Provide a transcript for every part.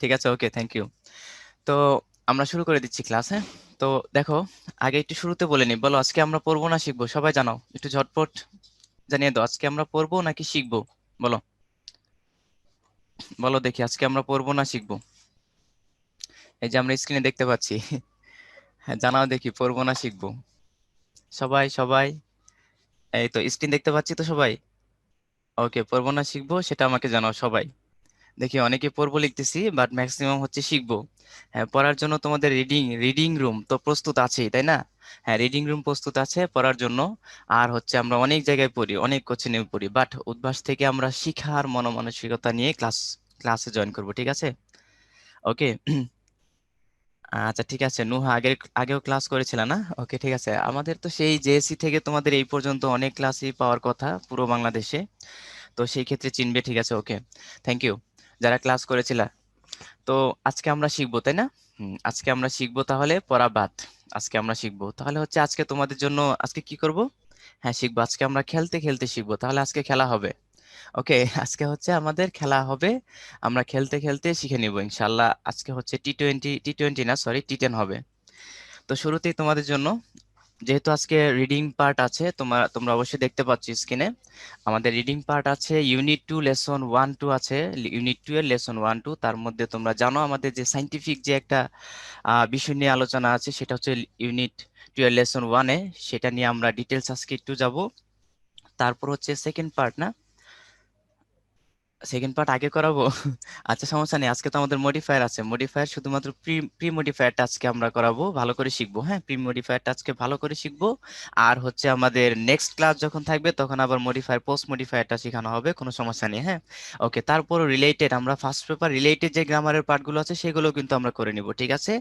ঠিক আছে, ওকে, thank you. তো আমরা শুরু করে দিচ্ছি ক্লাস, হ্যাঁ। তো দেখো, আগে একটু শুরুতে বলে নি, বলো আজকে আমরা পড়বো না শিখবো? সবাই জানাও, একটু ঝটপট জানিয়ে দাও, আজকে আমরা পড়বো নাকি শিখবো? বলো, বলো দেখি, আজকে আমরা পড়বো না শিখবো? এই যে আমরা স্ক্রিনে দেখতে পাচ্ছি। হ্যাঁ, জানাও দেখি, পড়বো না শিখবো? সবাই সবাই, এই তো স্ক্রিন দেখতে পাচ্ছি তো সবাই। ওকে, পড়বো না শিখবো সেটা আমাকে জানাও সবাই। দেখি অনেকে পড়বো লিখতেছি, বাট ম্যাক্সিমাম হচ্ছে শিখবো। হ্যাঁ, পড়ার জন্য তোমাদের রিডিং রিডিং রুম তো প্রস্তুত আছেই, তাই না? হ্যাঁ, রিডিং রুম প্রস্তুত আছে পড়ার জন্য। আর হচ্ছে আমরা অনেক জায়গায় পড়ি, অনেক কোচিংয়ে পড়ি, বাট উদ্ভাস থেকে আমরা শিখার মনোমানসিকতা নিয়ে ক্লাসে জয়েন করব, ঠিক আছে? ওকে। আচ্ছা ঠিক আছে, নুহা আগেও ক্লাস করেছিল না? ওকে ঠিক আছে, আমাদের তো সেই জেএসসি থেকে তোমাদের এই পর্যন্ত অনেক ক্লাসই পাওয়ার কথা পুরো বাংলাদেশে। তো সেই ক্ষেত্রে চিনবে, ঠিক আছে, ওকে। থ্যাংক ইউ যারা ক্লাস করেছিল। তো আজকে আমরা শিখবো, তাই না? আজকে আমরা শিখবো, তাহলে পড়া বাদ। আজকে আমরা শিখবো, তাহলে হচ্ছে আজকে তোমাদের জন্য আজকে কি করব? হ্যাঁ, শিখবো, আজকে আমরা খেলতে খেলতে শিখবো, তাহলে আজকে খেলা হবে। ওকে, আজকে হচ্ছে আমাদের খেলা হবে। আমরা খেলতে খেলতে শিখে নিব ইনশাল্লাহ। আজকে হচ্ছে টি টোয়েন্টি না, সরি, টি10 হবে। তো শুরুতেই তোমাদের জন্য, যেহেতু আজকে রিডিং পার্ট আছে, তোমরা অবশ্যই দেখতে পাচ্ছ স্ক্রিনে। আমাদের রিডিং পার্ট আছে, ইউনিট 2 লেসন 1 2 আছে। ইউনিট 2 এর লেসন 1 2, তার মধ্যে তোমরা জানো আমাদের যে সাইন্টিফিক যে একটা বিষয় নিয়ে আলোচনা আছে, সেটা হচ্ছে ইউনিট 2 এর লেসন 1-এ। সেটা নিয়ে আমরা ডিটেলস আজকে একটু যাব। তারপর হচ্ছে সেকেন্ড পার্ট না, সেকেন্ড পার্ট আগে করাবো? আচ্ছা সমস্যা নেই, আজকে তো আমাদের মডিফায়ার আছে, মডিফায়ার শুধুমাত্র প্রি প্রি মডিফায়ারটা আজকে আমরা করাবো, ভালো করে শিখবো। হ্যাঁ, প্রি মডিফায়ারটা আজকে ভালো করে শিখবো। আর হচ্ছে আমাদের নেক্সট ক্লাস যখন থাকবে তখন আবার মডিফায়ার পোস্ট মডিফায়ারটা শেখানো হবে, কোনো সমস্যা নেই, হ্যাঁ। ওকে, তারপর রিলেটেড আমরা ফার্স্ট পেপার রিলেটেড যে গ্রামারের পার্টগুলো আছে সেগুলো কিন্তু আমরা করে নিব, ঠিক আছে?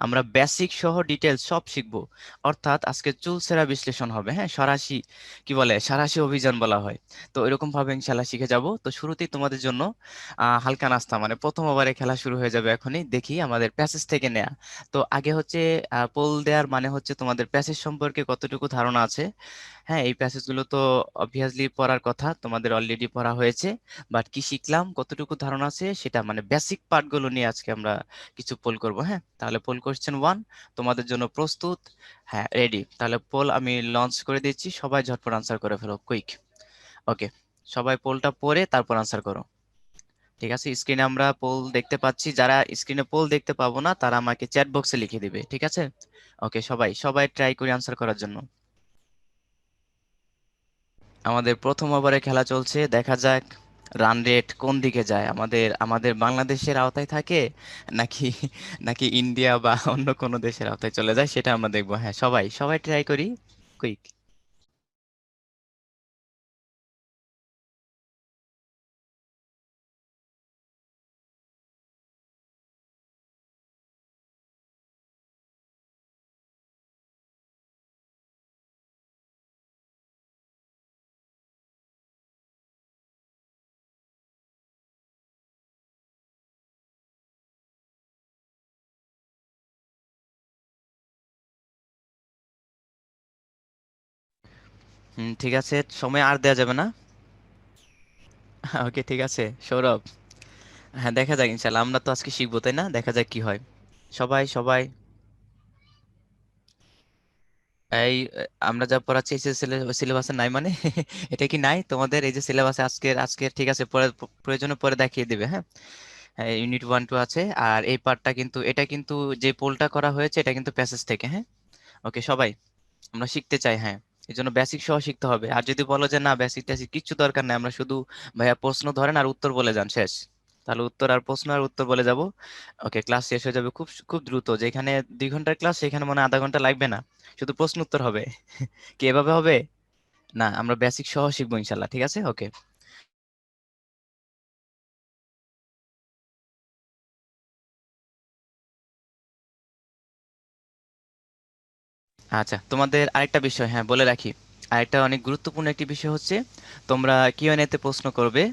আমরা বেসিক সহ ডিটেলস সব শিখবো। অর্থাৎ আজকে চুলচেরা বিশ্লেষণ হবে, হ্যাঁ, সরাসি কি বলে, সাঁড়াশি অভিযান বলা হয়। তো এরকম ভাবে ইনশাল্লাহ শিখে যাব। তো শুরুতেই তোমাদের জন্য হালকা নাস্তা, মানে প্রথম ওভারে খেলা শুরু হয়ে যাবে এখনই, দেখি আমাদের প্যাসেজ থেকে নেয়া। তো আগে হচ্ছে পোল দেওয়ার, মানে হচ্ছে তোমাদের প্যাসেজ সম্পর্কে কতটুকু ধারণা আছে। হ্যাঁ, এই প্যাসেজগুলো তো অবভিয়াসলি পড়ার কথা, তোমাদের অলরেডি পড়া হয়েছে। বাট কি শিখলাম, কতটুকু ধারণা আছে সেটা, মানে বেসিক পার্টগুলো নিয়ে আজকে আমরা কিছু পোল করব, হ্যাঁ। তাহলে পোল কোশ্চেন 1 তোমাদের জন্য প্রস্তুত? হ্যাঁ, রেডি? তাহলে পোল আমি লঞ্চ করে দিচ্ছি, সবাই ঝটপট আনসার করে ফেলো, কুইক। ওকে, সবাই পোলটা পড়ে তারপর আনসার করো। ঠিক আছে, স্ক্রিনে আমরা পোল দেখতে পাচ্ছি, যারা স্ক্রিনে পোল দেখতে পাবো না তারা আমাকে চ্যাট বক্সে লিখে দিবে, ঠিক আছে? ওকে, সবাই সবাই ট্রাই করি আনসার করার জন্য। আমাদের প্রথম ওভারে খেলা চলছে, দেখা যাক রান রেট কোন দিকে যায়, আমাদের আমাদের বাংলাদেশের আওতায় থাকে নাকি নাকি ইন্ডিয়া বা অন্য কোনো দেশের আওতায় চলে যায়, সেটা আমরা দেখবো। হ্যাঁ, সবাই সবাই ট্রাই করি, কুইক। ঠিক আছে, সময় আর দেওয়া যাবে না। ওকে ঠিক আছে, সৌরভ। হ্যাঁ, দেখা যাক ইনশাল্লাহ, আমরা তো আজকে শিখবো, তাই না? দেখা যাক কি হয়। সবাই সবাই, এই আমরা যা পড়াচ্ছি সিলেবাসে নাই মানে? এটা কি নাই তোমাদের এই যে সিলেবাসে আজকের আজকের? ঠিক আছে, পরে প্রয়োজনে পরে দেখিয়ে দিবে, হ্যাঁ। হ্যাঁ, ইউনিট 1 2 আছে। আর এই পার্টটা কিন্তু, এটা কিন্তু যে পোলটা করা হয়েছে এটা কিন্তু প্যাসেজ থেকে, হ্যাঁ। ওকে সবাই, আমরা শিখতে চাই, হ্যাঁ। এই জন্য বেসিক সহ শিখতে হবে। আর যদি বলো যে না বেসিক টেসিক কিচ্ছু দরকার নাই, আমরা শুধু ভাইয়া প্রশ্ন ধরেন আর উত্তর বলে যান, শেষ। তাহলে উত্তর আর প্রশ্ন আর উত্তর বলে যাব। ওকে, ক্লাস শেষ হয়ে যাবে খুব খুব দ্রুত। যেখানে 2 ঘন্টার ক্লাস সেখানে মনে হয় আধা ঘন্টা লাগবে না, শুধু প্রশ্ন উত্তর হবে। কি এভাবে হবে? না, আমরা বেসিক সহ শিখবো ইনশাল্লাহ, ঠিক আছে, ওকে। আচ্ছা, তোমাদের আরেকটা বিষয় হ্যাঁ বলে রাখি, আরেকটা অনেক গুরুত্বপূর্ণ একটি বিষয় হচ্ছে, তোমরা কিউএনএ তে প্রশ্ন করবে,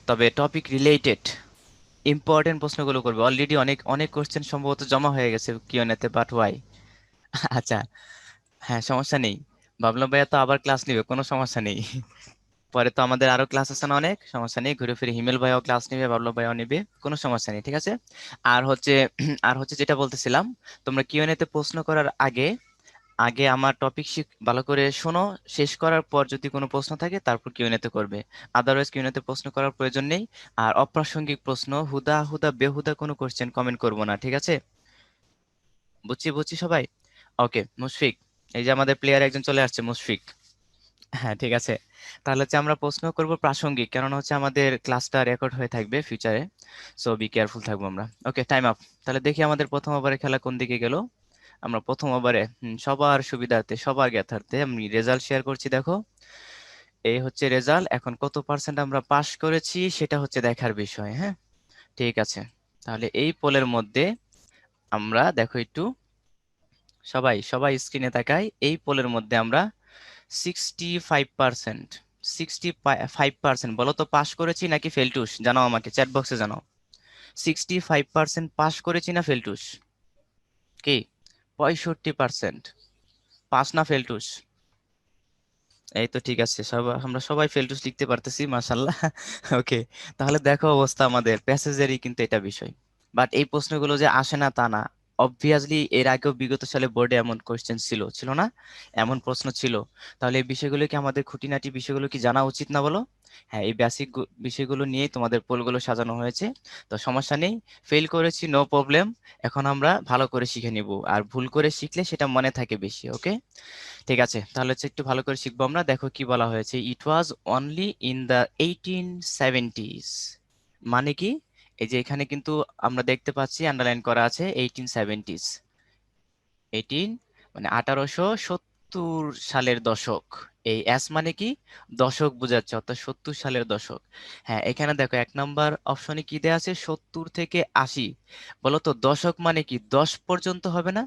তবে টপিক রিলেটেড ইম্পর্টেন্ট প্রশ্নগুলো করবে। অলরেডি অনেক অনেক কোশ্চেন সম্ভবত জমা হয়ে গেছে কিউএনএ তে, বাট ওয়াই? আচ্ছা, হ্যাঁ সমস্যা নেই, ভাবলাম ভাইয়া তো আবার ক্লাস নিবে, কোনো সমস্যা নেই। পরে তো আমাদের আরো ক্লাস আছে না, অনেক সমস্যা নেই, ঘুরে ফিরে হিমেল ভাইও ক্লাস নেবে, বাবলু ভাইও নেবে, কোনো সমস্যা নেই, ঠিক আছে। আর হচ্ছে আর হচ্ছে যেটা বলতেছিলাম, তোমরা কিউএনএ তে প্রশ্ন করার আগে আগে আমার টপিক ভালো করে শোনো, শেষ করার পর যদি কোনো প্রশ্ন থাকে তারপর কিউএনএ তে করবে, আদারওয়াইজ কিউএনএ তে প্রশ্ন করার প্রয়োজন নেই। আর অপ্রাসঙ্গিক প্রশ্ন, হুদা হুদা বেহুদা কোনো কোশ্চেন কমেন্ট করবো না, ঠিক আছে? বুঝছি বুঝছি সবাই। ওকে মুশফিক, এই যে আমাদের প্লেয়ার একজন চলে আসছে, মুশফিক। হ্যাঁ ঠিক আছে, তাহলে হচ্ছে আমরা প্রশ্ন করব প্রাসঙ্গিক, কারণ হচ্ছে আমাদের ক্লাসটা রেকর্ড হয়ে থাকবে ফিউচারে, সো বি কেয়ারফুল থাকবো আমরা। ওকে, টাইম আপ। তাহলে দেখি আমাদের প্রথম ওভারে খেলা কোন দিকে গেল। আমরা প্রথম ওভারে সবার সুবিধার্থে সবার জ্ঞাতার্থে আমি রেজাল্ট শেয়ার করছি, দেখো এই হচ্ছে রেজাল্ট। এখন কত পার্সেন্ট আমরা পাস করেছি সেটা হচ্ছে দেখার বিষয়, হ্যাঁ ঠিক আছে। তাহলে এই পোলের মধ্যে আমরা দেখো একটু, সবাই সবাই স্ক্রিনে তাকাই, এই পোলের মধ্যে আমরা 65%, 65% বলো তো পাস করেছি নাকি ফেলটুস, জানাও আমাকে চ্যাট বক্সে জানাও। 65% পাস করেছি না ফেলটুস? কি 65% পাস না ফেলটুস? এই তো ঠিক আছে, সব আমরা সবাই ফেলটুস লিখতে পারতেছি, মাশাল্লাহ। ওকে, তাহলে দেখো অবস্থা আমাদের প্যাসেজেরই কিন্তু এটা বিষয়। বাট এই প্রশ্নগুলো যে আসে না তা না, অবভিয়াসলি এর আগেও বিগত সালে বোর্ডে এমন কোশ্চেন ছিল, ছিল না? এমন প্রশ্ন ছিল। তাহলে এই বিষয়গুলো কি, আমাদের খুঁটিনাটি বিষয়গুলো কি জানা উচিত না বলো? হ্যাঁ, এই বেসিক বিষয়গুলো নিয়েই তোমাদের পোলগুলো সাজানো হয়েছে। তো সমস্যা নেই, ফেল করেছি নো প্রবলেম, এখন আমরা ভালো করে শিখে নিব, আর ভুল করে শিখলে সেটা মনে থাকে বেশি। ওকে, ঠিক আছে, তাহলে হচ্ছে একটু ভালো করে শিখবো আমরা। দেখো কি বলা হয়েছে, it was only in the 1870s, মানে কি, এই যে এখানে কিন্তু আমরা দেখতে পাচ্ছি আন্ডারলাইন করা আছে 1870s, 18 মানে 1870 সালের দশক। এই এস মানে কি, দশক বোঝাচ্ছে, অর্থাৎ 70 সালের দশক। হ্যাঁ, এখানে দেখো 1 নম্বর অপশনে কি দেয়া আছে, 70 থেকে 80। বলো তো দশক মানে কি, 10 পর্যন্ত হবে না?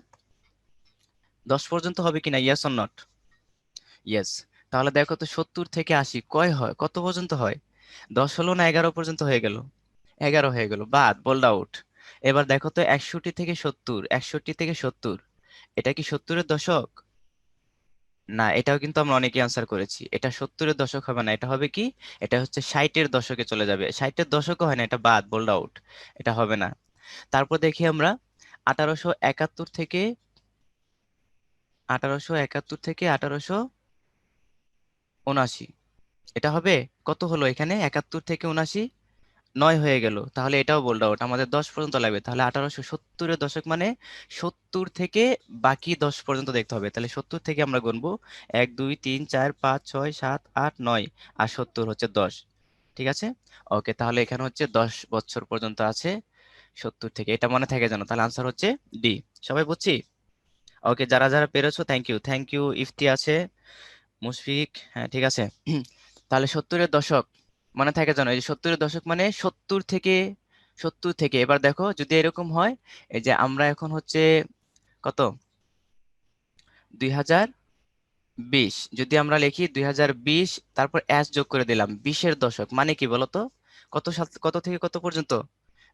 10 পর্যন্ত হবে কিনা, ইয়েস অর নট? ইয়েস। তাহলে দেখো তো 70 থেকে 80 কয় হয়, কত পর্যন্ত হয়? 10 হলো না 11 পর্যন্ত হয়ে গেল? 11 হয়ে গেল, বাদ, বোল্ড আউট। এবার দেখো তো 61 থেকে 70, 61 থেকে 70, এটা কি 70-এর দশক? না, এটাও কিন্তু আমরা অনেকে আনসার করেছি, এটা 70-এর দশক হবে না, এটা হবে কি, এটা হচ্ছে 60-এর দশকে চলে যাবে, 60-এর দশকও হয় না, এটা বাদ, বোল্ড আউট, এটা হবে না। তারপর দেখি আমরা 1871 থেকে 1871 থেকে 1879, এটা হবে? কত হলো এখানে, 71 থেকে 79, 9 হয়ে গেল, তাহলে এটাও বোল্ড আউট, আমাদের 10 পর্যন্ত লাগবে। তাহলে 1870-এর দশক মানে 70 থেকে বাকি 10 পর্যন্ত দেখতে হবে, তাহলে 70 থেকে আমরা গুনবো, 1 2 3 4 5 6 7 8 9, আর 70 হচ্ছে 10, ঠিক আছে। ওকে, তাহলে এখানে হচ্ছে 10 বছর পর্যন্ত আছে 70 থেকে, এটা মনে থাকে জানো, তাহলে আনসার হচ্ছে ডি। সবাই বুঝছি? ওকে, যারা যারা পেরেছো thank you, thank you, Ifti আছে, মুশফিক, হ্যাঁ ঠিক আছে। তাহলে 70-এর দশক মনে থাকে জানো, এই যে 70-এর দশক মানে 70 থেকে এবার দেখো যদি এরকম হয়, এই যে আমরা এখন হচ্ছে কত, 2020, যদি আমরা লিখি 2020, তারপর এস যোগ করে দিলাম, 20-এর দশক মানে কি বলতো, কত সাল, কত থেকে কত পর্যন্ত,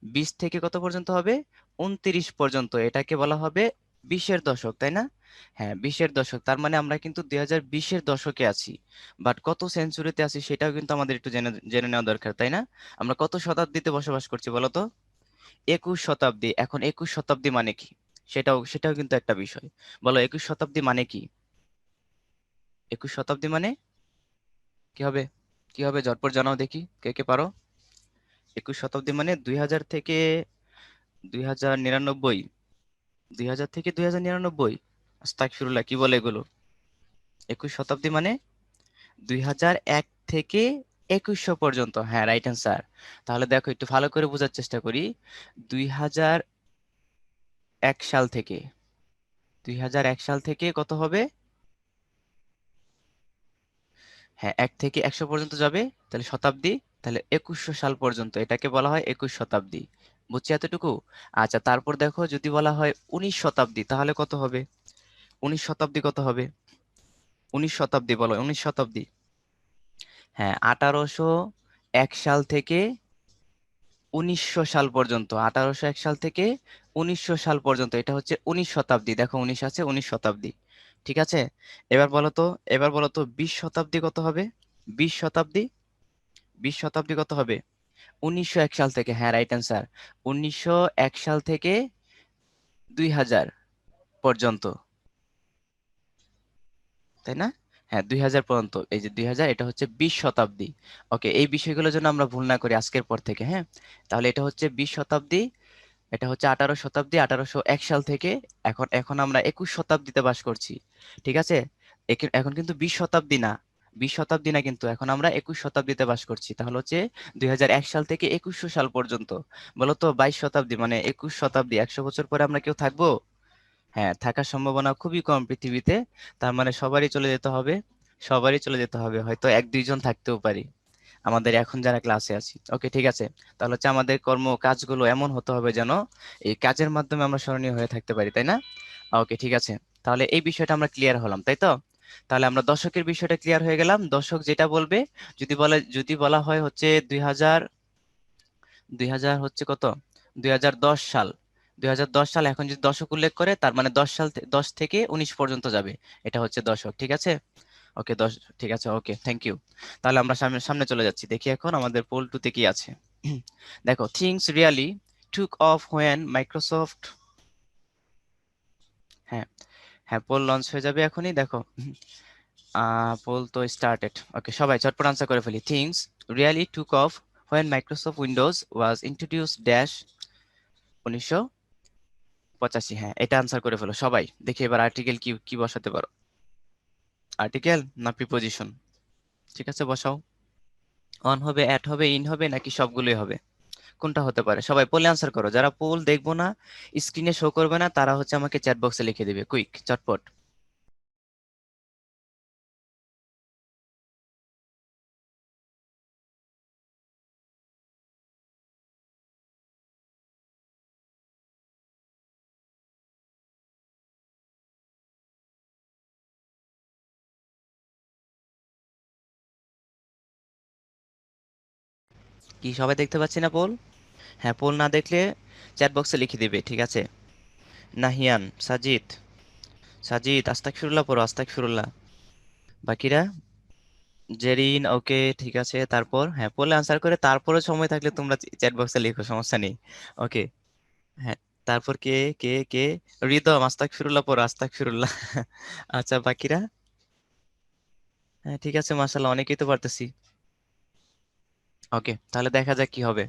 20 থেকে কত পর্যন্ত হবে, 29 পর্যন্ত, এটাকে বলা হবে 20-এর দশক, তাই না? হ্যাঁ 20-এর দশক, তার মানে আমরা কিন্তু 2020-এর দশকে আছি, বাট কত সেঞ্চুরিতে আছি সেটাও কিন্তু আমাদের একটু জেনে জেনে নেওয়া দরকার, তাই না? আমরা কত শতাব্দীতে বসবাস করছি বলো তো? 21 শতাব্দী। এখন 21 শতাব্দী মানে কি, সেটাও সেটাও কিন্তু একটা বিষয়। বলো 21 শতাব্দী মানে কি, 21 শতাব্দী মানে কি হবে? কি হবে ঝটপট জানাও দেখি, কে কে পারো। 21 শতাব্দী মানে 2000 থেকে 2099, 2000 থেকে 2099, আস্তাগফিরুল্লাহ, কি বলে এগুলো? 21 শতাব্দী মানে 2001 থেকে 2100 পর্যন্ত, হ্যাঁ রাইট অ্যান্সার। তাহলে দেখো একটু ভালো করে বোঝার চেষ্টা করি, 2001 সাল থেকে, 2001 সাল থেকে কত হবে, হ্যাঁ 1 থেকে 100 পর্যন্ত যাবে, তাহলে শতাব্দী, তাহলে 2100 সাল পর্যন্ত, এটাকে বলা হয় 21 শতাব্দী। বুঝছি এতটুকু? আচ্ছা, তারপর দেখো যদি বলা হয় 19 শতাব্দী, তাহলে কত হবে? 19 শতাব্দী কত হবে? 19 শতাব্দী বলো, 19 শতাব্দী। হ্যাঁ 1801 সাল থেকে 1900 সাল পর্যন্ত, 1801 সাল থেকে 1900 সাল পর্যন্ত, এটা হচ্ছে 19 শতাব্দী, দেখো 19 আছে, 19 শতাব্দী, ঠিক আছে। এবার বলো তো, এবার বলো তো 20 শতাব্দী কত হবে? 20 শতাব্দী, 20 শতাব্দী কত হবে? 1901 সাল থেকে, হ্যাঁ রাইট অ্যান্সার। 1901 সাল থেকে 2000 পর্যন্ত, তাই না? হ্যাঁ 2000 পর্যন্ত, এই যে 2000, এটা হচ্ছে 20 শতাব্দী। ওকে, এই বিষয়গুলোর জন্য আমরা ভুল না করি আজকের পর থেকে, হ্যাঁ। তাহলে এটা হচ্ছে 20 শতাব্দী, এটা হচ্ছে 18 শতাব্দী, 1801 সাল থেকে এখন এখন আমরা 21 শতাব্দীতে বাস করছি, ঠিক আছে। এখন কিন্তু 20 শতাব্দী না, 20 শতাব্দী না, কিন্তু এখন আমরা 21 শতাব্দীতে বাস করছি। তাহলে হচ্ছে 2001 সাল থেকে 2100 সাল পর্যন্ত। বলো তো 22 শতাব্দী মানে 21 শতাব্দী, 100 বছর পরে আমরা কেউ থাকবো? হ্যাঁ, থাকার সম্ভাবনা খুবই কম পৃথিবীতে। তার মানে সবারই চলে যেতে হবে, সবারই চলে যেতে হবে, হয়তো এক দুইজন থাকতেও পারি আমাদের এখন যারা ক্লাসে আছি। ওকে ঠিক আছে, তাহলে হচ্ছে আমাদের কর্ম কাজগুলো এমন হতে হবে যেন এই কাজের মাধ্যমে আমরা স্মরণীয় হয়ে থাকতে পারি, তাই না? ওকে ঠিক আছে, তাহলে এই বিষয়টা আমরা ক্লিয়ার হলাম, তাই তো? তাহলে আমরা দশকের বিষয়টা ক্লিয়ার হয়ে গেলাম। দশক যেটা বলবে, যদি বলা হয় হচ্ছে 2000, 2000 হচ্ছে কত, 2010 সাল, 2010 সাল এখন যদি দশক উল্লেখ করে, তার মানে 10 সাল 10 থেকে 19 পর্যন্ত যাবে, এটা হচ্ছে দশক, ঠিক আছে। ওকে 10, ঠিক আছে, ওকে থ্যাংক ইউ। তাহলে আমরা সামনে সামনে চলে যাচ্ছি, দেখি এখন আমাদের পোল টুতে কি আছে। দেখো, things really took off when Microsoft, হ্যাঁ হ্যাঁ, পোল লঞ্চ হয়ে যাবে এখনই, দেখো। পোল তো স্টার্টেড। ওকে, সবাই চটপট আনসার করে ফেলি। Things really took off when Microsoft Windows was introduce dash 1985, হ্যাঁ এটা আনসার করে ফেলো সবাই। দেখি এবার আর্টিকেল কি কি বসাতে পারো, আর্টিকেল না প্রিপোজিশন? ঠিক আছে বসাও। অন হবে, অ্যাট হবে, ইন হবে, নাকি সবগুলোই হবে? কোনটা হতে পারে? সবাই পোলে আনসার করো। যারা পোল দেখবো না, স্ক্রিনে শো করবে না, তারা হচ্ছে আমাকে চ্যাট বক্সে লিখে দিবে, কুইক চটপট। কি সবাই দেখতে পাচ্ছি না পোল? হ্যাঁ, পোল না দেখলে চ্যাট বক্সে লিখে দিবে, ঠিক আছে। নাহিয়ান, সাজিদ, সাজিদ আস্তাগফিরুল্লাহ পড়ো, আস্তাগফিরুল্লাহ। বাকিরা? জেরিন, ওকে ঠিক আছে। তারপর হ্যাঁ, পোলে আনসার করে তারপরে সময় থাকলে তোমরা চ্যাট বক্সে লিখো, সমস্যা নেই। ওকে, হ্যাঁ। তারপর কে, কে? রিদম, আস্তাগফিরুল্লাহ পড়ো, আস্তাগফিরুল্লাহ। আচ্ছা বাকিরা? হ্যাঁ ঠিক আছে, মাশাআল্লাহ, অনেকেই তো পারতেছি। ওকে, তাহলে দেখা যাক কি হবে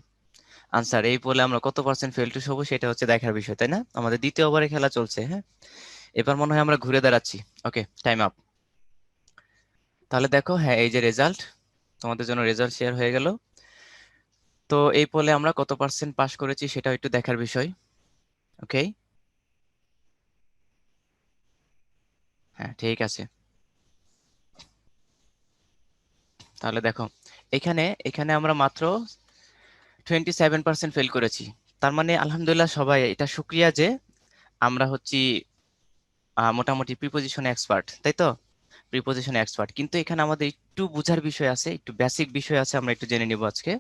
আনসার। এই বলে আমরা কত পার্সেন্ট ফেল টু হবো সেটা হচ্ছে দেখার বিষয়, তাই না? আমাদের দ্বিতীয় ওভারে খেলা চলছে, হ্যাঁ। এবার মনে হয় আমরা ঘুরে দাঁড়াচ্ছি। ওকে, টাইম আপ। তাহলে দেখো, হ্যাঁ এই যে রেজাল্ট, তোমাদের জন্য রেজাল্ট শেয়ার হয়ে গেল। তো এই পোলে আমরা কত পার্সেন্ট পাস করেছি সেটাও একটু দেখার বিষয়। ওকে, হ্যাঁ ঠিক আছে। তাহলে দেখো, এখানে এখানে আমরা মাত্র 27% ফেল করেছি। তার মানে আলহামদুলিল্লাহ সবাই, এটা শুক্রিয়া যে আমরা হচ্ছি মোটামুটি প্রিপোজিশনে এক্সপার্ট, তাই তো? প্রিপোজিশন এক্সপার্ট, কিন্তু এখানে আমাদের একটু বোঝার বিষয় আছে, একটু বেসিক বিষয় আছে, আমরা একটু জেনে নিব আজকে।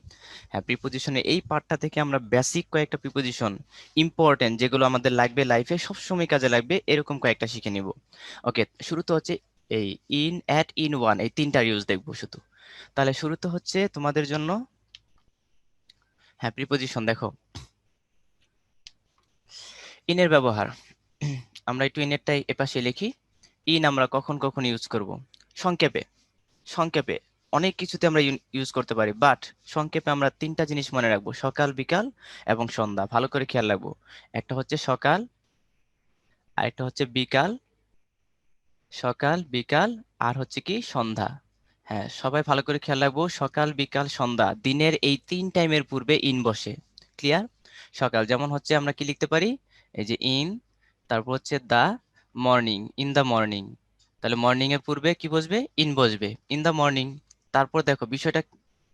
হ্যাঁ, প্রিপোজিশনে এই পার্টটা থেকে আমরা বেসিক কয়েকটা প্রিপোজিশন, ইম্পর্টেন্ট যেগুলো আমাদের লাগবে লাইফে, সবসময় কাজে লাগবে, এরকম কয়েকটা শিখে নিব। ওকে, শুরুতে হচ্ছে এই ইন, অ্যাট, ইন, ওয়ান, এই তিনটার ইউজ দেখবো শুধু। তাহলে শুরুতে হচ্ছে তোমাদের জন্য, হ্যাঁ প্রিপোজিশন দেখো, ইনের ব্যবহার। আমরা একটু ইনেরটাই এপাশে লিখি। ইন আমরা কখন কখন ইউজ করব? সংক্ষেপে, সংক্ষেপে অনেক কিছুতে আমরা ইউজ করতে পারি, বাট সংক্ষেপে আমরা তিনটা জিনিস মনে রাখবো: সকাল, বিকাল এবং সন্ধ্যা। ভালো করে খেয়াল রাখবো, একটা হচ্ছে সকাল, আরেকটা হচ্ছে বিকাল, সকাল বিকাল, আর হচ্ছে কি সন্ধ্যা। হ্যাঁ সবাই ভালো করে খেয়াল রাখবো, সকাল বিকাল সন্ধ্যা, দিনের এই 3 টাইমের পূর্বে ইন বসে। ক্লিয়ার? সকাল যেমন হচ্ছে আমরা কি লিখতে পারি, এই যে ইন, তারপর হচ্ছে the morning, in the morning. তাহলে মর্নিং এর পূর্বে কি বসবে? ইন বসবে, ইন দা মর্নিং। তারপর দেখো বিষয়টা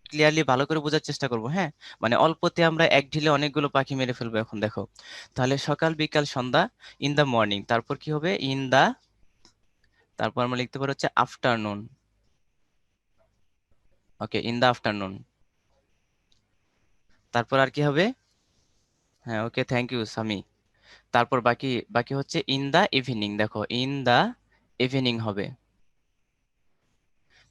ক্লিয়ারলি ভালো করে বোঝার চেষ্টা করবো, হ্যাঁ। মানে অল্পতে আমরা এক ঢিলে অনেকগুলো পাখি মেরে ফেলবো এখন, দেখো। তাহলে সকাল বিকাল সন্ধ্যা, ইন দা মর্নিং, তারপর কি হবে? ইন দা, তারপর আমরা লিখতে পারি হচ্ছে afternoon. Okay, in the afternoon. তারপর আর কি হবে? হ্যাঁ ওকে, থ্যাংক ইউ সামি। তারপর বাকি বাকি হচ্ছে ইন দা ইভিনিং, দেখো ইন দা ইভিনিং হবে।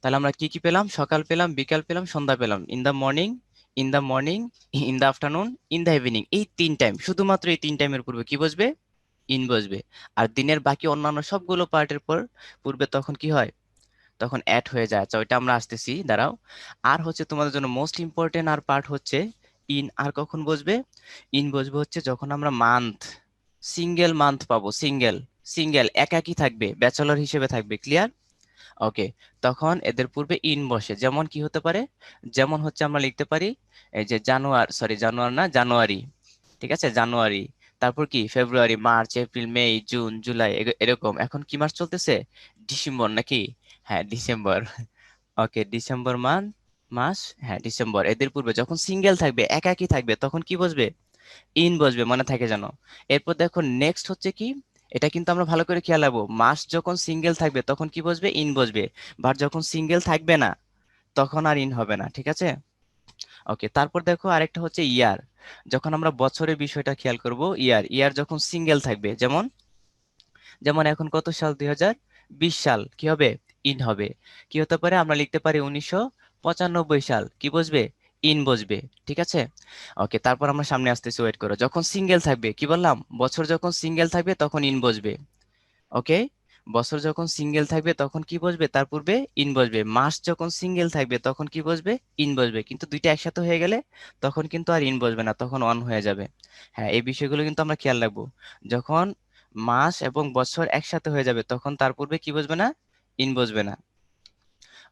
তাহলে আমরা কি কি পেলাম? সকাল পেলাম, বিকাল পেলাম, সন্ধ্যা পেলাম। In the morning, in the morning, in the afternoon, in the evening. এই 3 টাইম, শুধুমাত্র এই 3 টাইমের পূর্বে কি বসবে? ইন বসবে। আর দিনের বাকি অন্যান্য সবগুলো পার্টের পর পূর্বে তখন কি হয়? তখন অ্যাড হয়ে যায়। আচ্ছা, ওইটা আমরা আসতেছি, দাঁড়াও। আর হচ্ছে তোমাদের জন্য মোস্ট ইম্পর্টেন্ট আর পার্ট হচ্ছে ইন। আর কখন বসবে? ইন বসবে হচ্ছে যখন আমরা মান্থ, সিঙ্গেল মান্থ পাবো। সিঙ্গেল, সিঙ্গেল একাকি থাকবে, ব্যাচেলর হিসেবে থাকবে। ক্লিয়ার? ওকে। তখন এদের পূর্বে ইন বসে। যেমন কি হতে পারে? যেমন হচ্ছে আমরা লিখতে পারি এই যে জানুয়ার না, জানুয়ারি। ঠিক আছে, জানুয়ারি। তারপর কি ফেব্রুয়ারি, মার্চ, এপ্রিল, মে, জুন, জুলাই, এরকম। এখন কি মাস চলতেছে? ডিসেম্বর নাকি? হ্যাঁ, ডিসেম্বর। ওকে, ডিসেম্বর মাস। হ্যাঁ, ডিসেম্বর। এদের পূর্বে যখন সিঙ্গেল থাকবে, একাকি থাকবে, তখন কি বসবে? ইন বসবে, মনে থাকে যেন। এরপর দেখো নেক্সট হচ্ছে কি, এটা কিন্তু আমরা ভালো করে খেয়াল রাখবো। মাস যখন সিঙ্গেল থাকবে তখন কি বসবে? ইন বসবে। বাট যখন সিঙ্গেল থাকবে না তখন আর ইন হবে না। ঠিক আছে? ওকে। তারপর দেখো আরেকটা হচ্ছে ইয়ার। যখন আমরা বছরের বিষয়টা খেয়াল করব, ইয়ার, ইয়ার যখন সিঙ্গেল থাকবে, যেমন যেমন এখন কত সাল? 2020 সাল, কি হবে? ইন হবে। কি হতে পারে? আমরা লিখতে পারি 1995 সাল, কি বসবে? ইন বসবে। ঠিক আছে? ওকে। তারপর আমরা সামনে আসতেছি, ওয়েট করো। যখন সিঙ্গেল থাকবে, কি বললাম? বছর যখন সিঙ্গেল থাকবে তখন ইন বসবে। ওকে। বছর যখন সিঙ্গেল থাকবে তখন কি বসবে? তার পূর্বে ইন বসবে। মাস যখন সিঙ্গেল থাকবে তখন কি বসবে? ইন বসবে। কিন্তু দুইটা একসাথে হয়ে গেলে তখন কিন্তু আর ইন বসবে না, তখন অন হয়ে যাবে। হ্যাঁ, এই বিষয়গুলো কিন্তু আমরা খেয়াল রাখবো। যখন মাস এবং বছর একসাথে হয়ে যাবে তখন তার পূর্বে কি বসবে না? ইন বসবে না।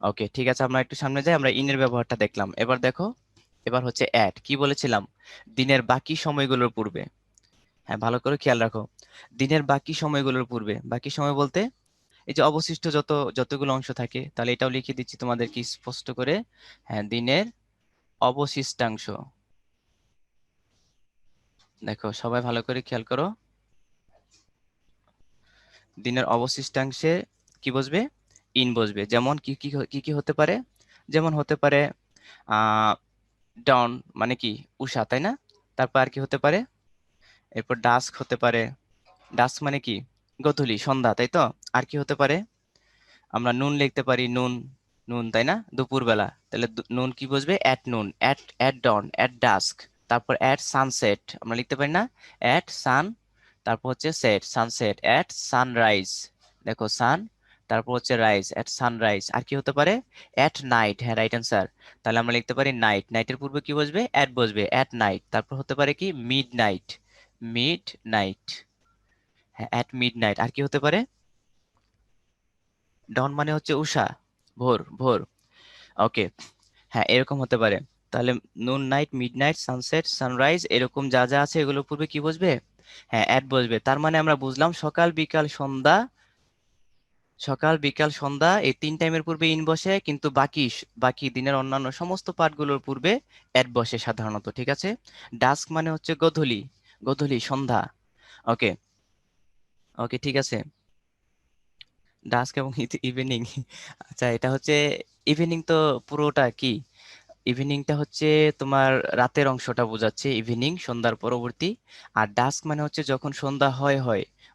ওকে, ঠিক আছে, আমরা একটু সামনে যাই। আমরা ইনের ব্যবহারটা দেখলাম, এবার দেখো। এবার হচ্ছে অ্যাট। কি বলেছিলাম? দিনের বাকি সময়গুলোর পূর্বে। হ্যাঁ, ভালো করে খেয়াল রাখো। দিনের বাকি সময়গুলোর পূর্বে। বাকি সময় বলতে এই যে অবশিষ্ট যতগুলো অংশ থাকে, তাহলে এটাও লিখে দিচ্ছি তোমাদের কি স্পষ্ট করে। হ্যাঁ, দিনের অবশিষ্টাংশ। দেখো সবাই ভালো করে খেয়াল করো। দিনের অবশিষ্টাংশে কি বসবে? ইন বসবে। যেমন কি কি কি কি হতে পারে? যেমন হতে পারে আহ ডন, মানে কি? উষা, তাই না? তারপর আর কি হতে পারে? এরপর ডাস্ক হতে পারে। ডাস্ক মানে কি? গোধূলি, সন্ধ্যা, তাই তো? আর কি হতে পারে? আমরা নুন লিখতে পারি, নুন, নুন, তাই না? দুপুরবেলা। তাহলে নুন কি বসবে? At noon, at dawn, at dusk. তারপর অ্যাট সানসেট আমরা লিখতে পারি না? অ্যাট সান, তারপর হচ্ছে সেট, সানসেট। অ্যাট সানরাইজ, দেখো সান, তারপর হচ্ছে রাইজ, অ্যাট সানরাইজ। আর কি হতে পারে? At night. হ্যাঁ, রাইট অ্যান্সার। তাহলে আমরা লিখতে পারি নাইট, নাইটের পূর্বে কি বসবে? অ্যাট বসবে, অ্যাট নাইট। তারপর হতে পারে কি? Mid night, mid night. হ্যাঁ, অ্যাট মিড নাইট। আর কি হতে পারে? ডন মানে হচ্ছে উষা, ভোর, ভোর। ওকে। হ্যাঁ, এরকম হতে পারে। তাহলে নুন, night, mid night, sunset, sunrise, এরকম যা যা আছে এগুলোর পূর্বে কি বসবে? হ্যাঁ, অ্যাট বসবে। তার মানে আমরা বুঝলাম সকাল বিকাল সন্ধ্যা, সকাল বিকাল সন্ধ্যা এই 3 টাইমের পূর্বে ইন বসে, কিন্তু বাকি দিনের অন্যান্য সমস্ত পার্টগুলোর পূর্বে অ্যাট বসে সাধারণত। ঠিক আছে? ডাস্ক মানে হচ্ছে গোধূলি, গোধূলি, সন্ধ্যা। ওকে। ওকে, ঠিক আছে। ডাস্ক এবং ইভিনিং। আচ্ছা, এটা হচ্ছে ইভিনিং তো পুরোটা কি? ইভিনিংটা হচ্ছে তোমার রাতের অংশটা বোঝাচ্ছে, ইভিনিং সন্ধ্যার পরবর্তী। আর ডাস্ক মানে হচ্ছে যখন সন্ধ্যা হয়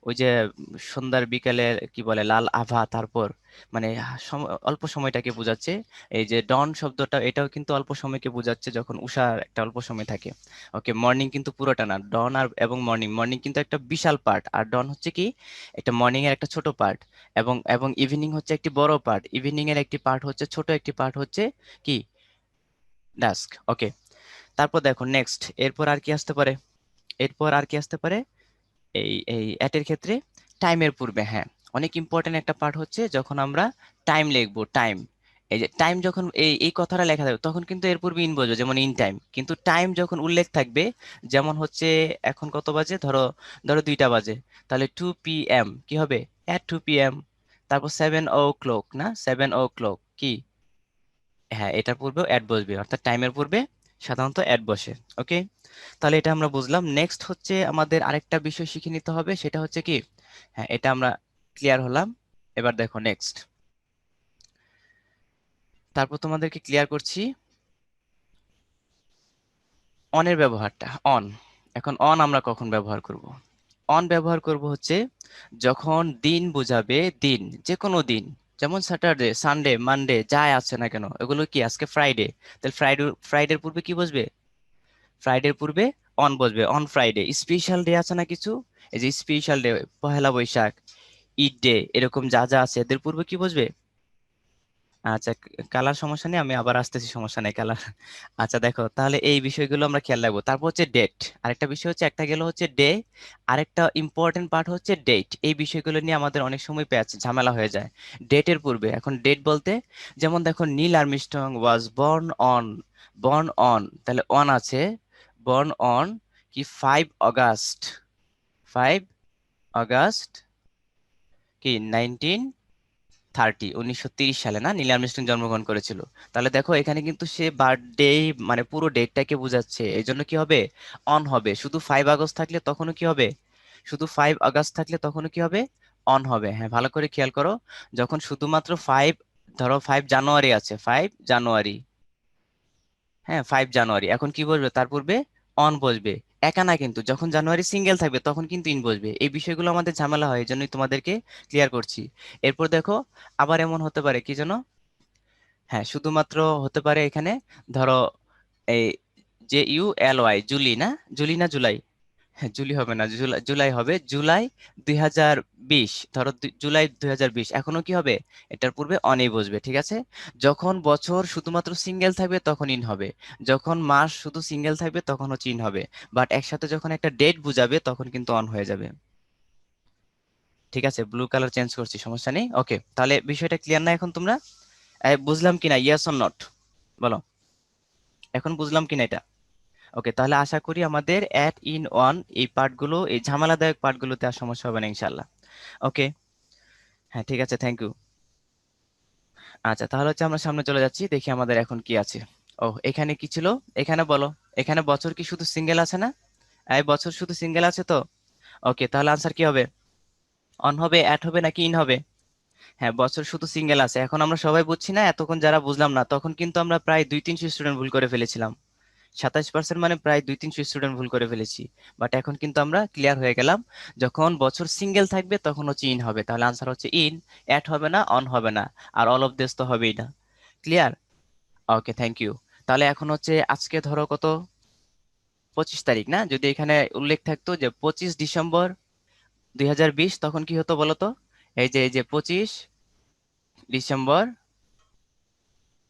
ওই যে সন্ধ্যার বিকালের কি বলে লাল আভা, তারপর মানে অল্প সময়টাকে বোঝাচ্ছে। এই যে ডন শব্দটা, এটাও কিন্তু অল্প সময়কে বোঝাচ্ছে, যখন উষার একটা অল্প সময় থাকে। ওকে। মর্নিং কিন্তু পুরোটা না, ডন আর এবং মর্নিং, মর্নিং কিন্তু একটা বিশাল পার্ট, আর ডন হচ্ছে কি? একটা মর্নিং এর একটা ছোট পার্ট। এবং এবং ইভিনিং হচ্ছে একটি বড় পার্ট। ইভিনিং এর একটি পার্ট হচ্ছে ছোট, একটি পার্ট হচ্ছে কি? ডাস্ক। ওকে। তারপর দেখো নেক্সট, এরপর আর কি আসতে পারে? এরপর আর কি আসতে পারে? এই এই অ্যাটের ক্ষেত্রে টাইমের পূর্বে, হ্যাঁ, অনেক ইম্পর্টেন্ট একটা পার্ট হচ্ছে যখন আমরা টাইম লিখবো, টাইম। এই যে টাইম যখন এই কথাটা লেখা থাকবে তখন কিন্তু এর পূর্বে ইন বসবে, যেমন ইন টাইম। কিন্তু টাইম যখন উল্লেখ থাকবে, যেমন হচ্ছে এখন কত বাজে? ধরো, ধরো 2টা বাজে, তাহলে 2 PM কি হবে? At 2 PM। তারপর 7 o'clock, না? 7 o'clock কি? হ্যাঁ, এটার পূর্বেও অ্যাড বসবে, অর্থাৎ টাইমের পূর্বে সাধারণত অ্যাড বসে। ওকে। তাহলে এটা আমরা বুঝলাম। নেক্সট হচ্ছে আমাদের আরেকটা বিষয় শিখে নিতে হবে, সেটা হচ্ছে কি? হ্যাঁ, এটা আমরা ক্লিয়ার হলাম। এবার দেখো নেক্সট, তারপর তোমাদেরকে ক্লিয়ার করছি অনের ব্যবহারটা। অন, এখন অন আমরা কখন ব্যবহার করব? অন ব্যবহার করব হচ্ছে যখন দিন বোঝাবে, দিন, যে কোনো দিন। যেমন স্যাটারডে, সানডে, মানডে যাই আছে না কেন, এগুলো কি আজকে ফ্রাইডে, তাহলে ফ্রাইডের পূর্বে কি বসবে? ফ্রাইডের পূর্বে অন বসবে, অন ফ্রাইডে। স্পেশাল ডে আছে না কিছু, এই যে special day, Pohela Boishakh, Eid day, এরকম যা যা আছে এদের পূর্বে কি বসবে? আচ্ছা, কালার সমস্যা নেই, আমি আবার আসতেছি, সমস্যা নেই কালার। আচ্ছা দেখো, তাহলে এই বিষয়গুলো আমরা খেয়াল রাখবো। তারপর হচ্ছে ডেট, আরেকটা বিষয় হচ্ছে, একটা গেল হচ্ছে ডে, আরেকটা ইম্পর্টেন্ট পার্ট হচ্ছে ডেট। এই বিষয়গুলো নিয়ে আমাদের অনেক সময় প্যাচ ঝামেলা হয়ে যায়। ডেটের পূর্বে, এখন ডেট বলতে, যেমন দেখো Neil Armstrong was on born on, তাহলে অন আছে, বর্ন অন কি 5 অগাস্ট, 5 অগাস্ট কি 1930 সালে না নীল আর্মস্ট্রং জন্মগ্রহণ করেছিল। তাহলে দেখো এখানে কিন্তু সে বার্থডে, মানে পুরো ডেটটাকে বোঝাচ্ছে, এই জন্য কি হবে? অন হবে। শুধু 5 আগস্ট থাকলে তখনও কি হবে? শুধু 5 আগস্ট থাকলে তখনও কি হবে? অন হবে। হ্যাঁ, ভালো করে খেয়াল করো। যখন শুধুমাত্র ধরো 5 জানুয়ারি আছে, 5 জানুয়ারি, হ্যাঁ 5 জানুয়ারি, এখন কি বসবে তার পূর্বে? অন বসবে। একা না কিন্তু, যখন জানুয়ারি সিঙ্গেল থাকবে তখন কিন্তু ইন বসবে। এই বিষয়গুলো আমাদের ঝামেলা হয়, এই জন্যই তোমাদেরকে ক্লিয়ার করছি। এরপর দেখো, আবার এমন হতে পারে কি যেন, হ্যাঁ শুধুমাত্র হতে পারে এখানে, ধরো এই JULY, জুলি না, জুলি না জুলাই, হ্যাঁ জুলি হবে না, জুলাই, জুলাই হবে, জুলাই 2020, ধরো জুলাই 2020, এখনো কি হবে? এটার পূর্বে অনেই বসবে, ঠিক আছে। যখন বছর শুধুমাত্র সিঙ্গেল থাকবে তখন ইন হবে, যখন মাস শুধু সিঙ্গেল থাকবে তখন হচ্ছে ইন হবে, বাট একসাথে যখন একটা ডেট বুঝাবে তখন কিন্তু অন হয়ে যাবে। ঠিক আছে, ব্লু কালার চেঞ্জ করছি, সমস্যা নেই। ওকে, তাহলে বিষয়টা ক্লিয়ার না এখন তোমরা? বুঝলাম কিনা, ইয়েস অর নট, বলো, এখন বুঝলাম কিনা এটা? ওকে, তাহলে আশা করি আমাদের ইন ওয়ান এই পার্টগুলো, এই ঝামেলাদায়ক পার্টগুলোতে আর সমস্যা হবে না ইনশাল্লাহ। ওকে, হ্যাঁ ঠিক আছে, থ্যাংক ইউ। আচ্ছা, তাহলে হচ্ছে আমরা সামনে চলে যাচ্ছি, দেখি আমাদের এখন কি আছে। ও, এখানে কি ছিল? এখানে বলো, এখানে বছর কি শুধু সিঙ্গেল আছে না? এই বছর শুধু সিঙ্গেল আছে তো। ওকে, তাহলে আনসার কি হবে? অন হবে, অ্যাট হবে নাকি ইন হবে? হ্যাঁ, বছর শুধু সিঙ্গেল আছে। এখন আমরা সবাই বুঝছি না, এতক্ষণ যারা বুঝলাম না, তখন কিন্তু আমরা প্রায় 200-300 স্টুডেন্ট ভুল করে ফেলেছিলাম। 27% মানে প্রায় 200-300 স্টুডেন্ট ভুল করে ফেলেছি। বাট এখন কিন্তু আমরা ক্লিয়ার হয়ে গেলাম, যখন বছর সিঙ্গেল থাকবে তখন হচ্ছে ইন হবে, তাহলে আনসার হচ্ছে ইন। অ্যাট হবে না, অন হবে না, আর অল অফ দিস তো হবেই না। ক্লিয়ার? Okay, thank you. তাহলে এখন হচ্ছে আজকে ধরো কত, 25 তারিখ না, যদি এখানে উল্লেখ থাকতো যে 25 ডিসেম্বর 2020, তখন কি হতো বলো তো? এই যে 25 ডিসেম্বর,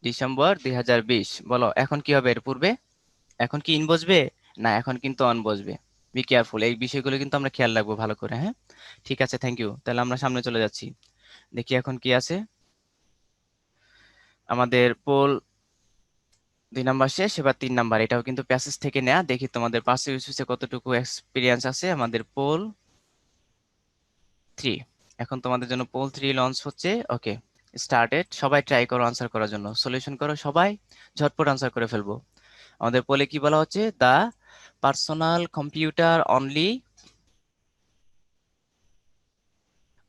ডিসেম্বর 2020, বলো এখন কি হবে এর পূর্বে? এখন কি ইন বসবে? না, এখন কিন্তু অন বসবে। বি কেয়ারফুল, এই বিষয়গুলো কিন্তু আমরা খেয়াল রাখবো ভালো করে, হ্যাঁ। ঠিক আছে, থ্যাংক ইউ। তাহলে আমরা সামনে চলে যাচ্ছি, দেখি এখন কি আছে। আমাদের পোল 2 নাম্বার শেষ, এবার 3 নাম্বার, এটাও কিন্তু প্যাসেজ থেকে নেয়া। দেখি তোমাদের পার্সে ইউসুসে কতটুকু এক্সপিরিয়েন্স আছে। আমাদের পোল 3, এখন তোমাদের জন্য পোল 3 লঞ্চ হচ্ছে। ওকে, স্টার্টেড। সবাই ট্রাই করো আনসার করার জন্য, সলিউশন করো সবাই, ঝটপট আনসার করে ফেলবো। আমাদের পোলে কি বলা হচ্ছে? The personal computer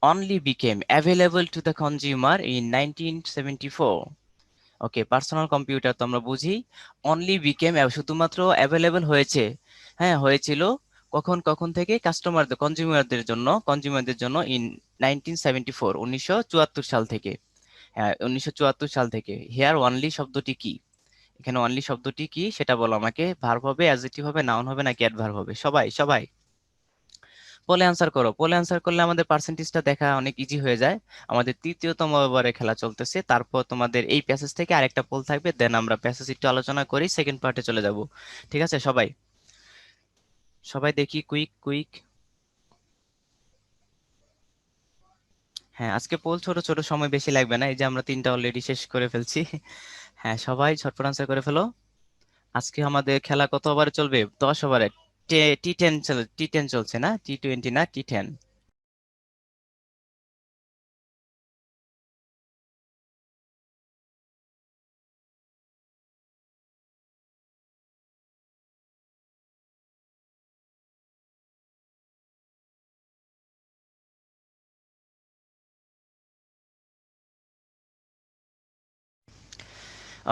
only became available to the consumer in 1974. Okay, personal computer তো আমরা বুঝি, অনলি বিকেম শুধুমাত্র অ্যাভেলেবল হয়েছে, হ্যাঁ হয়েছিল, কখন কখন থেকে? কাস্টমারদের, কনজিউমারদের জন্য ইন 1974, 1974 সাল থেকে। হ্যাঁ, 1974 সাল থেকে। হেয়ার অনলি শব্দটি কি? এখানে অনলি শব্দটি কি সেটা বলো আমাকে। ভার্ব হবে, অ্যাডজেক্টিভ হবে, নাউন হবে নাকি অ্যাডভার্ব হবে? সবাই সবাই পোলে অ্যান্সার করো। পোলে অ্যান্সার করলে আমাদের পার্সেন্টেজটা দেখা অনেক ইজি হয়ে যায়। আমাদের তৃতীয়তম ওভারে খেলা চলতেছে, তারপর তোমাদের এই প্যাসেজ থেকে আরেকটা পোল থাকবে, দেন আমরা প্যাসেজ একটু আলোচনা করি, সেকেন্ড পার্টে চলে যাব। ঠিক আছে, সবাই সবাই দেখি, কুইক কুইক। হ্যাঁ, আজকে পোল ছোট ছোট, সময় বেশি লাগবে না, এই যে আমরা 3টা অলরেডি শেষ করে ফেলছি। হ্যাঁ, সবাই ঝটপট আনসার করে ফেলো। আজকে আমাদের খেলা কত ওভারে চলবে? 10 ওভারে। টি টেন চল, টি10 চলছে না, T20 না, টি10।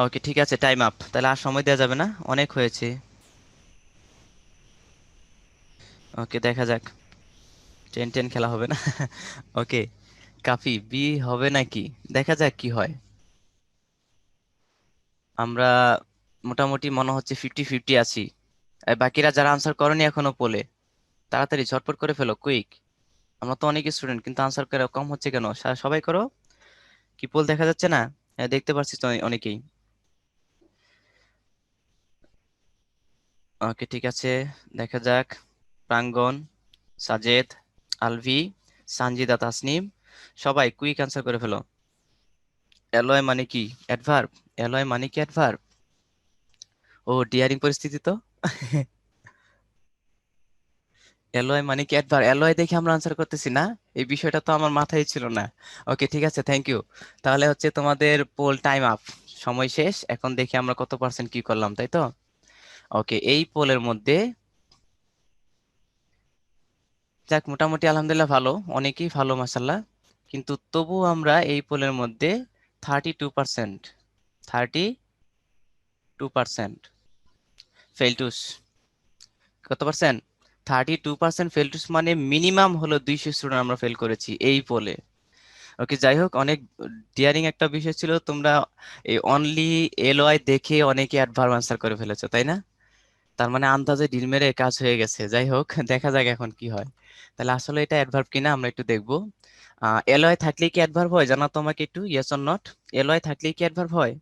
ওকে, ঠিক আছে, টাইম আপ, তাহলে আর সময় দেওয়া যাবে না, অনেক হয়েছে। ওকে, দেখা যাক, 10-10 খেলা হবে না। ওকে, কাফি বি হবে নাকি, দেখা যাক কি হয়। আমরা মোটামুটি মনে হচ্ছে 50-50 আছি। বাকিরা যারা আনসার করনি এখনো পোলে, তাড়াতাড়ি ঝটপট করে ফেলো, কুইক। আমরা তো অনেক স্টুডেন্ট, কিন্তু আনসার করে কম হচ্ছে কেন? সবাই করো। কি পোল দেখা যাচ্ছে না? হ্যাঁ, দেখতে পাচ্ছি তো অনেকেই। ওকে, ঠিক আছে, দেখা যাক। প্রাঙ্গণ, সাজেদ, আলভি, সানজিদা, তাসনিম, সবাই কুইক আনসার করে ফেলো। অ্যালয় মানে কি? অ্যাডভার্ব। অ্যালয় মানে কি অ্যাডভার্ব? ও, ডিয়ারিং পরিস্থিতি তো। অ্যালয় মানে কি অ্যাডভার্ব? অ্যালয় দেখে আমরা আনসার করতেছি না, এই বিষয়টা তো আমার মাথায় ছিল না। ওকে, ঠিক আছে, থ্যাংক ইউ। তাহলে হচ্ছে তোমাদের পোল টাইম আপ, সময় শেষ। এখন দেখি আমরা কত পার্সেন্ট কি করলাম, তাই তো? ওকে, এই পোলের মধ্যে যাক, মোটামুটি আলহামদুলিল্লাহ ভালো, অনেকেই ভালো মাসাল্লাহ। কিন্তু তবু আমরা এই পোলের মধ্যে 32%, 32% ফেলটুস। কত পার্সেন্ট? 32% ফেলটুস, মানে মিনিমাম হলো 200 স্টুডেন্ট আমরা ফেল করেছি এই পোলে। ওকে, যাই হোক, অনেক ডিয়ারিং একটা বিষয় ছিল। তোমরা এই অনলি এলওয়াই দেখে অনেকে অ্যাডভার্ব আনসার করে ফেলেছো, তাই না? তার মানে আন্দাজে ঢিল মেরে কাজ হয়ে গেছে। যাই হোক, দেখা যাক এখন কি হয়। তাহলে আসলে এটা অ্যাডভার্ব কিনা আমরা একটু দেখবো। এলওয়াই থাকলে কি অ্যাডভার্ব হয় জানা তো আমাকে একটু, ইয়েস অর নট? এলওয়াই থাকলে কি অ্যাডভার্ব হয়?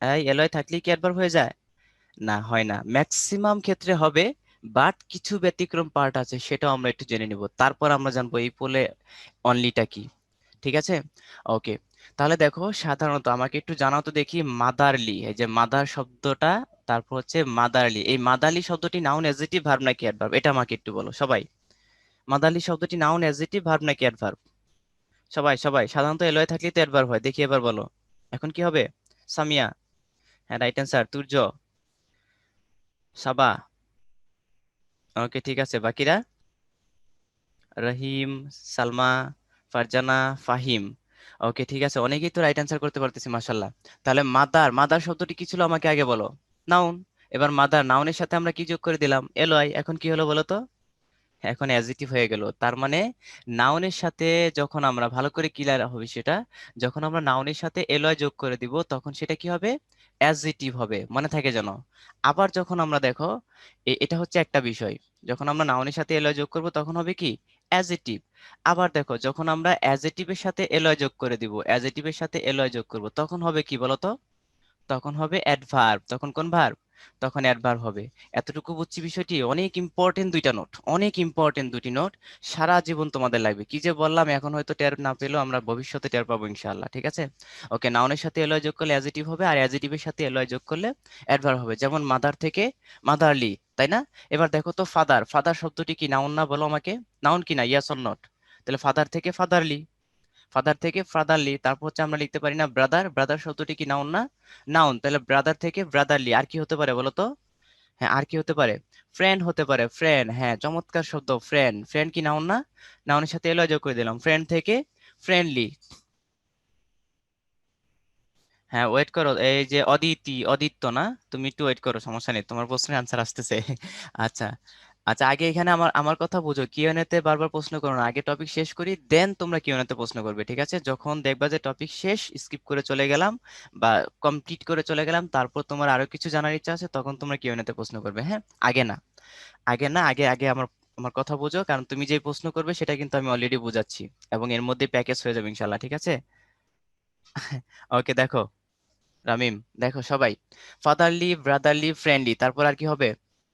এই এলওয়াই থাকলে কি অ্যাডভার্ব হয়ে যায়? না, হয় না, ম্যাক্সিমাম ক্ষেত্রে হবে। বাট কিছু ব্যতিক্রম পার্ট আছে, সেটাও আমরা একটু জেনে নিব, তারপর আমরা জানবো এই পোলে অনলিটা কি। ঠিক আছে, ওকে। তাহলে দেখো, সাধারণত আমাকে একটু জানাও তো দেখি, মাদারলি, এই যে মাদার শব্দটা, তারপর হচ্ছে মাদারলি, এই মাদারলি শব্দটি নাউন অ্যাডজেক্টিভ ভার্ব নাকি অ্যাডভার্ব, এটা আমাকে একটু বলো সবাই। মাদারলি শব্দটি নাউন অ্যাডজেক্টিভ ভার্ব নাকি অ্যাডভার্ব? সবাই সবাই, সাধারণত এলওয়াই থাকলে তো অ্যাডভার্ব হয়, দেখি এবার বলো। এখন কি হবে? সামিয়া? হ্যাঁ, রাইট অ্যান্সার। তুর্য? সাবা? ওকে, ঠিক আছে, বাকিরা? রহিম, সালমা, ফারজানা, ফাহিম। ওকে, ঠিক আছে, অনেকেই তো রাইট অ্যান্সার করতে পারতেছি মাশাল্লাহ। তাহলে মাদার, মাদার শব্দটি কি ছিল আমাকে আগে বলো। নাউন। এবার মাদার নাউনের সাথে আমরা কি যোগ করে দিলাম? এলওয়াই। এখন কি হলো বলো তো? এখন অ্যাডজেক্টিভ হয়ে গেল, তার মানে নাউনের সাথে যখন আমরা ভালো করে ক্লিয়ার হবে সেটা, যখন আমরা নাউনের সাথে এলয় যোগ করে দিব তখন সেটা কি হবে? অ্যাডজেক্টিভ হবে, মনে থাকে যেন। আবার যখন আমরা দেখো, এটা হচ্ছে একটা বিষয়, যখন আমরা নাউনের সাথে এলয় যোগ করব তখন হবে কি? অ্যাডজেক্টিভ। আবার দেখো, যখন আমরা অ্যাডজেক্টিভের সাথে এলয় যোগ করে দিব, অ্যাডজেক্টিভের সাথে এলয় যোগ করব, তখন হবে কি বলতো? তখন হবে অ্যাডভার্ব। তখন কোন ভার্ব? তখন অ্যাডভার্ব হবে। এতটুকু বুঝছি বিষয়টি। অনেক ইম্পর্টেন্ট দুইটা নোট, অনেক ইম্পর্টেন্ট দুটি নোট, সারা জীবন তোমাদের লাগবে। কি যে বললাম, এখন হয়তো টের না পেলেও আমরা ভবিষ্যতে টের পাবো ইনশাআল্লাহ, ঠিক আছে? ওকে, নাউনের সাথে এলয় যোগ করলে অ্যাডজেক্টিভ হবে, আর অ্যাডজেক্টিভের সাথে এলয় যোগ করলে অ্যাডভার্ব হবে। যেমন মাদার থেকে মাদারলি, তাই না? এবার দেখো তো, ফাদার, ফাদার শব্দটি কি নাউন না বলো আমাকে? নাউন কি না, ইয়েস অর নট? তাহলে ফাদার থেকে ফাদারলি, ফাদার থেকে ফাদারলি, তারপর হচ্ছে আমরা লিখতে পারি না ব্রাদার, ব্রাদার শব্দটি কি নাউন না? নাউন। তাহলে ব্রাদার থেকে ব্রাদারলি, আর কি হতে পারে বলো তো? হ্যাঁ, আর কি হতে পারে? ফ্রেন্ড হতে পারে, ফ্রেন্ড। হ্যাঁ, চমৎকার শব্দ, ফ্রেন্ড। ফ্রেন্ড কি নাউন না? নাউনের সাথে এলো যোগ করে দিলাম, ফ্রেন্ড থেকে ফ্রেন্ডলি। হ্যাঁ, ওয়েট করো, এই যে অদিতি, অদিত্য না? তুমি একটু ওয়েট করো, সমস্যা নেই, তোমার প্রশ্নের আনসার আসতেছে। আচ্ছা, আচ্ছা, আগে এখানে আমার আমার কথা বুঝো, কিউএনএ তে বারবার প্রশ্ন করো না, আগে টপিক শেষ করি, দেন তোমরা কিউএনএ তে প্রশ্ন করবে, ঠিক আছে? যখন দেখবা যে টপিক শেষ, স্কিপ করে চলে গেলাম বা কমপ্লিট করে চলে গেলাম, তারপর তোমার আরো কিছু জানার ইচ্ছা আছে, তখন তোমরা কিউএনএ তে প্রশ্ন করবে, হ্যাঁ? আগে না, আগে না, আগে আগে আমার আমার কথা বুঝো, কারণ তুমি যে প্রশ্ন করবে সেটা কিন্তু আমি অলরেডি বুঝাচ্ছি, এবং এর মধ্যে প্যাকেজ হয়ে যাবে ইনশাল্লাহ, ঠিক আছে? ওকে, দেখো রামিম, দেখো সবাই, ফাদারলি, ব্রাদারলি, ফ্রেন্ডলি, তারপর আর কি হবে?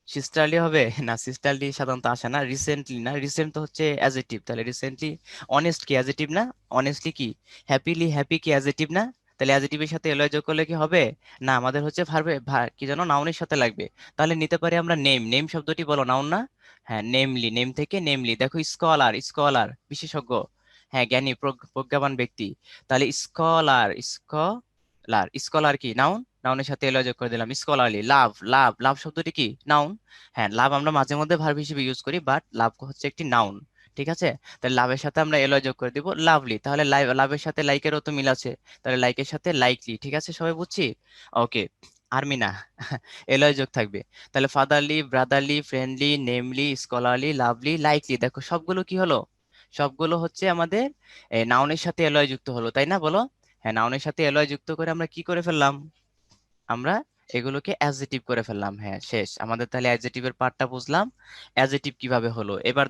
সিস্টারলি হবে? না, সিস্টারলি সাধারণত আসে না। রিসেন্টলি না, রিসেন্ট তো হচ্ছে অ্যাজেটিভ, তাহলে রিসেন্টলি। অনেস্ট কি অ্যাজেটিভ না? অনেস্টলি কি? হ্যাপিলি, হ্যাপি কি অ্যাজেটিভ না? তাহলে অ্যাজেটিভের সাথে এলয় যোগ করলে কি হবে? না, আমাদের হচ্ছে ভার্বে, কি যেন, নাউনের সাথে লাগবে। তাহলে নিতে পারি আমরা নেম, নেম শব্দটি বলো নাউন না? হ্যাঁ, নেমলি, নেম থেকে নেমলি। দেখো, স্কলার, স্কলার বিশেষজ্ঞ, হ্যাঁ, জ্ঞানী, প্রজ্ঞাবান ব্যক্তি। তাহলে স্কলার, স্কলার, স্কলার কি নাউন? নাউনের সাথে এলয় যোগ করে দিলাম, স্কলারলি। লাভ, লাভ, লাভ শব্দটি কি নাউন? হ্যাঁ, লাভ আমরা মাঝে মধ্যে ভার্ব হিসেবে ইউজ করি, বাট লাভ হচ্ছে একটি নাউন, ঠিক আছে? তাহলে লাভের সাথে আমরা এলয় যোগ করে দিব, লাভলি। তাহলে লাভের সাথে লাইকেরও তো মিল আছে, তাহলে লাইকের সাথে লাইকলি, ঠিক আছে, সবাই বুঝছি? ওকে, আর্মিনা, এলয় যোগ থাকবে। তাহলে fatherly, brotherly, friendly, namely, scholarly, lovely, likely, দেখো সবগুলো কি হলো? সবগুলো হচ্ছে আমাদের নাউনের সাথে এলয় যুক্ত হলো, তাই না বলো? হ্যাঁ, নাউনের সাথে এলয় যুক্ত করে আমরা কি করে ফেললাম? আমরা এগুলোকে অ্যাডজেটিভ করে ফেললাম। হ্যাঁ, শেষ আমাদের। তাহলে অ্যাডজেটিভের পার্টটা বুঝলাম, অ্যাডজেটিভ কিভাবে হলো। এবার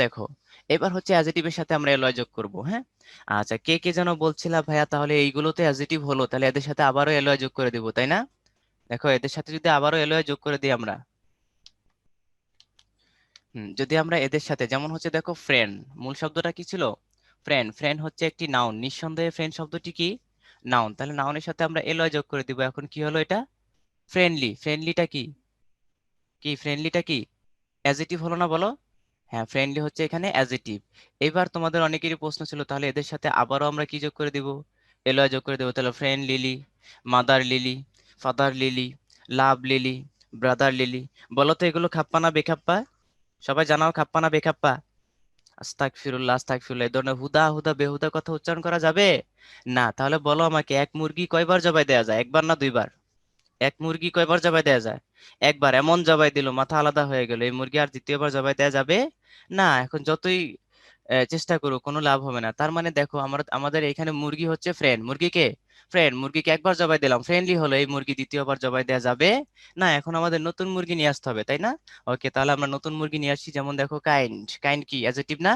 দেখো, এবার হচ্ছে অ্যাডজেটিভের সাথে আমরা এলয় যোগ করব। হ্যাঁ, আচ্ছা, কে কে যেন বলছিলা ভাইয়া তাহলে এইগুলো তো অ্যাডজেটিভ হলো, তাহলে এদের সাথে আবারও এলয় যোগ করে দিব, তাই না? দেখো, এদের সাথে যদি আবারও এলয় যোগ করে দিই আমরা, যদি আমরা এদের সাথে যেমন হচ্ছে দেখো ফ্রেন্ড, মূল শব্দটা কি ছিল? ফ্রেন্ড। ফ্রেন্ড হচ্ছে একটি নাউন, নিঃসন্দেহে ফ্রেন্ড শব্দটি কি? নাউন। তাহলে নাউনের সাথে আমরা এলয় যোগ করে দিব। এখন কি হলো এটা? ফ্রেন্ডলি। ফ্রেন্ডলিটা কি? ফ্রেন্ডলিটা কি অ্যাজেটিভ হলো না বলো? হ্যাঁ, ফ্রেন্ডলি হচ্ছে এখানে অ্যাজেটিভ। এবার তোমাদের অনেকেরই প্রশ্ন ছিল তাহলে এদের সাথে আবারও আমরা কি যোগ করে দিব? এলয় যোগ করে দেবো। তাহলে friendly, motherly, fatherly, lovely, brotherly. বলো তো এগুলো খাপ্পা না বেখাপ্পা? সবাই জানাও, খাপ্পা না বেখাপ্পা? আস্তাগফিরুল্লাহ, আস্তাগফিরুল্লাহ, এই ধরনের হুদা হুদা বেহুদা কথা উচ্চারণ করা যাবে না। তাহলে বলো আমাকে, এক মুরগি কয়বার জবাই দেওয়া যায়? একবার না দুইবার? এক মুরগি কয়বার জবাই দেওয়া যায়? একবার। এমন জবাই দিল মাথা আলাদা হয়ে গেল, এই মুরগি আর দ্বিতীয়বার জবাই দেওয়া যাবে না। এখন যতই চেষ্টা করুক কোনো লাভ হবে না। তার মানে দেখো, আমাদের এখানে মুরগি হচ্ছে ফ্রেন্ড। মুরগিকে মুরগিকে একবার জবাই দিলাম, ফ্রেন্ডলি হলো, এই মুরগি দ্বিতীয়বার জবাই দেওয়া যাবে না। এখন আমাদের নতুন মুরগি নিয়ে আসতে হবে, তাই না? ওকে, তাহলে আমরা নতুন মুরগি নিয়ে আসছি। যেমন দেখো, কাইন্ড। কাইন্ড কি অ্যাডজেক্টিভ না?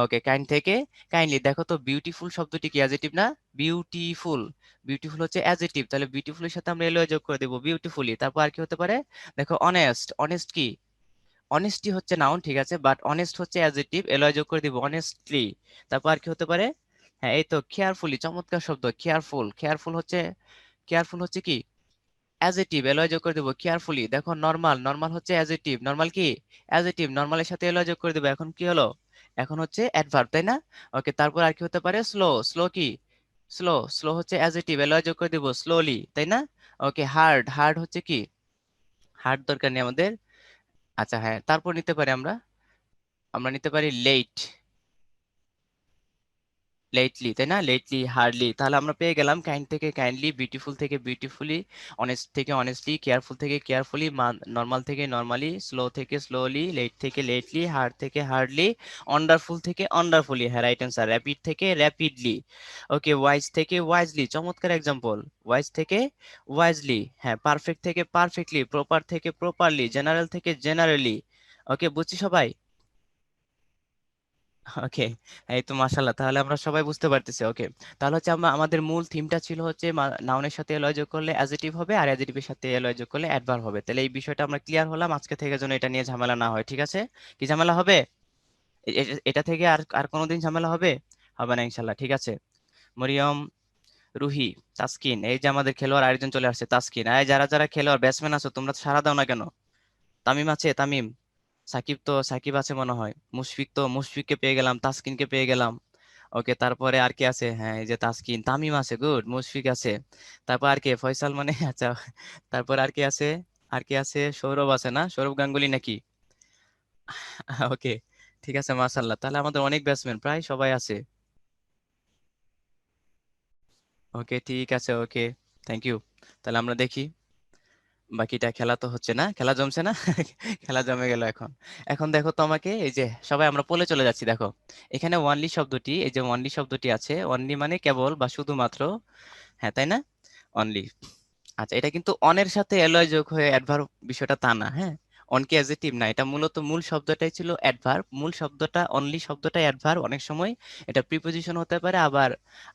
ওকে, কাইন্ড থেকে কাইন্ডলি। দেখো তো, বিউটিফুল শব্দটি কি অ্যাডজেক্টিভ না? বিউটিফুল। বিউটিফুল হচ্ছে অ্যাডজেক্টিভ, তাহলে বিউটিফুলের সাথে আমরা এলওয়ে যোগ করে দেবো, বিউটিফুলি। তারপর আর কি হতে পারে? দেখো, অনেস্ট। অনেস্ট কি? অনেস্টি হচ্ছে নাউন, ঠিক আছে, বাট অনেস্ট হচ্ছে অ্যাডজেক্টিভ, এলয় যোগ করে দিব, অনেস্টলি। তারপর আর কি হতে পারে? হ্যাঁ, এই তো কেয়ারফুলি, চমৎকার শব্দ, কেয়ারফুল। কেয়ারফুল হচ্ছে কি? অ্যাডজেক্টিভ, এলয় যোগ করে দেবো, কেয়ারফুলি। দেখো, নর্মাল। নর্মাল হচ্ছে অ্যাডজেক্টিভ, নর্মাল কি? অ্যাডজেক্টিভ, নর্মালের সাথে এলয় যোগ করে দেবো। এখন কি হলো? এখন হচ্ছে অ্যাডভার্ব, তাই না? ওকে, তারপর আর কি হতে পারে? স্লো। স্লো কি? স্লো। স্লো হচ্ছে অ্যাডজেক্টিভ, এলয় যোগ করে দিব, স্লোলি, তাই না? ওকে, হার্ড। হার্ড হচ্ছে কি? হার্ড দরকার নেই আমাদের। আচ্ছা, হ্যাঁ, তারপর নিতে পারি আমরা আমরা নিতে পারি লেট। লেটলি, তাই না? Lately, hardly. তাহলে আমরা পেয়ে গেলাম কাইন্ড থেকে কাইন্ডলি, বিউটিফুল থেকে বিউটিফুলি, অনেস্ট থেকে অনেস্টলি, কেয়ারফুল থেকে কেয়ারফুলি, নর্মাল থেকে নর্মালি, স্লো থেকে স্লোলি, লেট থেকে লেটলি, হার্ড থেকে হার্ডলি, ওয়ান্ডারফুল থেকে ওয়ান্ডারফুলি। হ্যাঁ, রাইট অ্যান্সার। র্যাপিড থেকে র্যাপিডলি। ওকে, ওয়াইজ থেকে ওয়াইজলি, চমৎকার এক্সাম্পল। ওয়াইজ থেকে ওয়াইজলি। হ্যাঁ, পারফেক্ট থেকে পারফেক্টলি, প্রপার থেকে প্রপারলি, জেনারেল থেকে জেনারেলি। ওকে, বুঝছি সবাই? ওকে, এই তো মাশাল্লাহ, তাহলে আমরা সবাই বুঝতে পারতেছি। ওকে, তাহলে হচ্ছে আমরা আমাদের মূল থিমটা ছিল হচ্ছে নাউনের সাথে এলয় যোগ করলে অ্যাডজেক্টিভ হবে, আর অ্যাডজেক্টিভের সাথে এলয় যোগ করলে অ্যাডভার্ব হবে। তাহলে এই বিষয়টা আমরা ক্লিয়ার হলাম। আজকে থেকে যেন এটা নিয়ে ঝামেলা না হয়, ঠিক আছে? কি ঝামেলা হবে? এটা থেকে আর আর কোনোদিন ঝামেলা হবে? হবে না ইনশাল্লাহ, ঠিক আছে? মরিয়ম, রুহি, তাসকিন, এই যে আমাদের খেলোয়াড় আরেকজন চলে আসছে, তাসকিন। এই যারা যারা খেলোয়াড় ব্যাটসম্যান আছো, তোমরা তো সাড়া দাও না কেন? তামিম আছে, তামিম। সাকিব আছে মনে হয়। মুশফিককে পেয়ে গেলাম, তাসকিনকে পেয়ে গেলাম। ওকে, তারপরে আর কি আছে? হ্যাঁ, এই যে তাসকিন, তামিম আছে, গুড। মুশফিক আছে। তারপর আর কে? ফয়সাল মানে আচ্ছা। তারপর আর কি আছে? আর কি আছে? সৌরভ আছে না? সৌরভ গাঙ্গুলি নাকি? ওকে, ঠিক আছে, মাশাল্লাহ, তাহলে আমাদের অনেক ব্যাটসম্যান প্রায় সবাই আছে। ওকে, ঠিক আছে, ওকে, থ্যাংক ইউ। তাহলে আমরা দেখি বাকিটা। খেলা তো হচ্ছে না, খেলা জমছে না। খেলা জমে গেল এখন। এখন দেখো তো আমাকে, এই যে সবাই আমরা পলে চলে যাচ্ছি, দেখো এখানে ওয়ানলি শব্দটি, এই যে ওয়ানলি শব্দটি আছে, ওয়ানলি মানে কেবল বা শুধুমাত্র। হ্যাঁ, তাই না? অনলি। আচ্ছা, এটা কিন্তু অনের সাথে এলয় যোগ হয়ে অ্যাডভার্ব বিষয়টা তা না। হ্যাঁ, অন কি অ্যাডজেক্টিভ না, এটা মূলত মূল শব্দটাই ছিল অ্যাডভার্ব। মূল শব্দটা অনলি শব্দটাই অ্যাডভার্ব। অনেক সময় এটা প্রিপোজিশন হতে পারে, আবার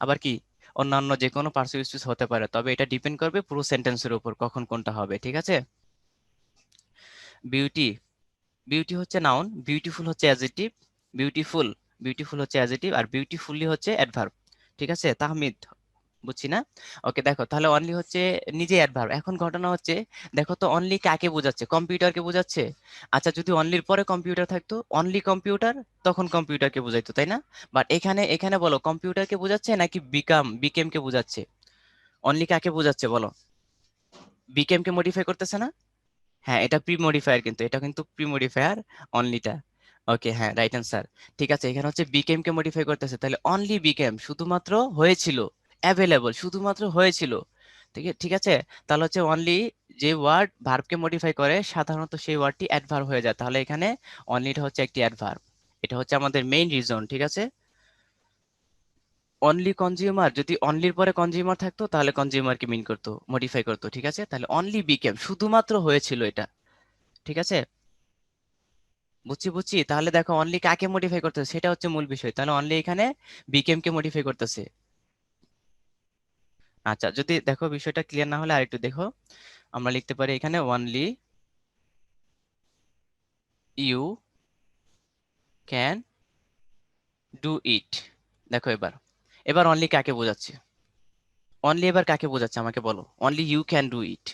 আবার কি অন্যান্য যে কোনো পার্সিউসিস হতে পারে, তবে এটা ডিপেন্ড করবে পুরো সেন্টেন্সের উপর কখন কোনটা হবে, ঠিক আছে? বিউটি। বিউটি হচ্ছে নাউন, বিউটিফুল হচ্ছে অ্যাডজেক্টিভ। বিউটিফুল বিউটিফুল হচ্ছে অ্যাডজেক্টিভ, আর বিউটিফুলি হচ্ছে অ্যাডভার্ব। ঠিক আছে তাহমিদ? বুঝছি না? ওকে, দেখো তাহলে অনলি হচ্ছে নিজে অ্যাডভার্ব। এখন ঘটনা হচ্ছে, দেখো তো অনলি কাকে বোঝাচ্ছে? কম্পিউটারকে বোঝাচ্ছে। আচ্ছা, যদি অনলির পরে কম্পিউটার থাকতো, অনলি কম্পিউটার, তখন কম্পিউটারকে বোঝাইতো, তাই না? বাট এখানে এখানে বলো, কম্পিউটারকে বোঝাচ্ছে নাকি বিকেমকে বোঝাচ্ছে? অনলি কাকে বোঝাচ্ছে বলো? বিকেমকে মডিফাই করতেছে না? হ্যাঁ, এটা প্রি মডিফায়ার, কিন্তু এটা কিন্তু প্রি মডিফায়ার অনলিটা। ওকে, হ্যাঁ, রাইট অ্যান্সার। ঠিক আছে, এখানে হচ্ছে বিকেম কে মডিফাই করতেছে, তাহলে অনলি বিকেম, শুধুমাত্র হয়েছিল, অ্যাভেলেবল, শুধুমাত্র হয়েছিল। ঠিক আছে, তাহলে হচ্ছে অনলি যে ওয়ার্ড ভার্বকে মডিফাই করে সাধারণত সেই ওয়ার্ডটি অ্যাডভার্ব হয়ে যায়, তাহলে এখানে অনলিটা হচ্ছে একটি অ্যাডভার্ব। এটা হচ্ছে আমাদের মেইন রিজন, ঠিক আছে। অনলি কনজিউমার, যদি অনলির পরে কনজিউমার থাকতো তাহলে কনজিউমারকে মিন করতো, মডিফাই করতো, ঠিক আছে। তাহলে অনলি বিকেম শুধুমাত্র হয়েছিল এটা, ঠিক আছে। বুঝছি বুঝছি, তাহলে দেখো অনলি কাকে মডিফাই করতেছে সেটা হচ্ছে মূল বিষয়। তাহলে অনলি এখানে বিকেম কে মডিফাই করতেছে। আচ্ছা, যদি দেখো বিষয়টা ক্লিয়ার না হলে আরেকটু দেখো, আমরা লিখতে পারি এখানে only you can do it. দেখো এবার, এবার অনলি কাকে বোঝাচ্ছে, অনলি এবার কাকে বোঝাচ্ছে আমাকে বলো। Only you can do it,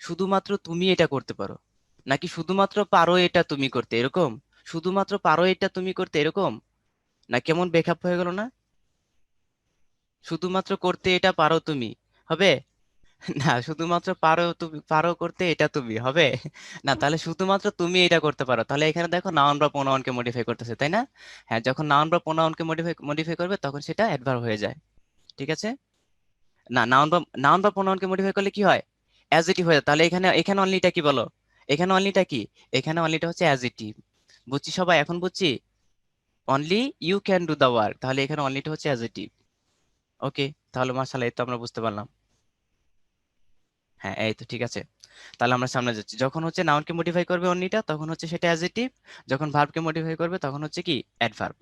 শুধুমাত্র তুমি এটা করতে পারো, নাকি শুধুমাত্র পারো এটা তুমি করতে, এরকম? শুধুমাত্র পারো এটা তুমি করতে, এরকম? না কেমন বেখাপ্পা হয়ে গেল না? শুধুমাত্র করতে এটা পারো তুমি হবে না, শুধুমাত্র পারো তুমি, পারো করতে এটা তুমি হবে না। তাহলে শুধুমাত্র তুমি এটা করতে পারো, তাহলে এখানে দেখো নাউন বা প্রোনাউনকে মডিফাই করতেছে, তাই না? হ্যাঁ, যখন নাউন বা প্রোনাউনকে মডিফাই মডিফাই করবে তখন সেটা অ্যাডভার্ব হয়ে যায়, ঠিক আছে। না, নাউন বা প্রোনাউনকে মডিফাই করলে কি হয়? অ্যাজিটিভ হয়ে যায়। তাহলে এখানে এখানে অনলিটা কি বলো, এখানে অনলিটা কি? এখানে অনলিটা হচ্ছে অ্যাজিটিভ। বুঝছি সবাই, এখন বুঝছি। Only you can do the work, তাহলে এখানে অনলিটা হচ্ছে অ্যাজিটিভ। ওকে, তাহলে মাশাআল্লাহ, এই তো আমরা বুঝতে পারলাম। হ্যাঁ, এই তো ঠিক আছে। তাহলে আমরা সামনে যাচ্ছি, যখন হচ্ছে নাউনকে মডিফাই করবে অনলিটা তখন হচ্ছে সেটা অ্যাডজেক্টিভ, যখন ভার্বকে মডিফাই করবে তখন হচ্ছে কি অ্যাডভার্ব।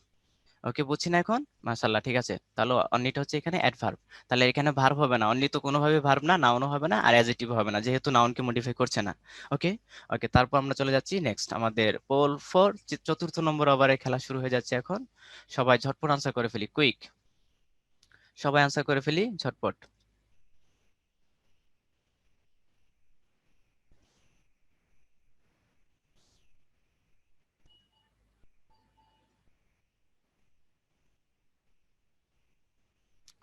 ওকে, বুঝছি না এখন? মাশাআল্লাহ, ঠিক আছে। তাহলে অনলিটা হচ্ছে এখানে অ্যাডভার্ব, তাহলে এখানে ভার্ব হবে না, অনলি তো কোনোভাবে ভার্ব না, নাউনও হবে না, আর অ্যাডজেক্টিভ হবে না, যেহেতু নাউনকে মডিফাই করছে না। ওকে। ওকে, তারপর আমরা চলে যাচ্ছি নেক্সট আমাদের পোল ফোর, চতুর্থ নম্বর ওভারে খেলা শুরু হয়ে যাচ্ছে এখন। সবাই ঝটপট আনসার করে ফেলি, কুইক, সবাই আনসার করে ফেলি ঝটপট।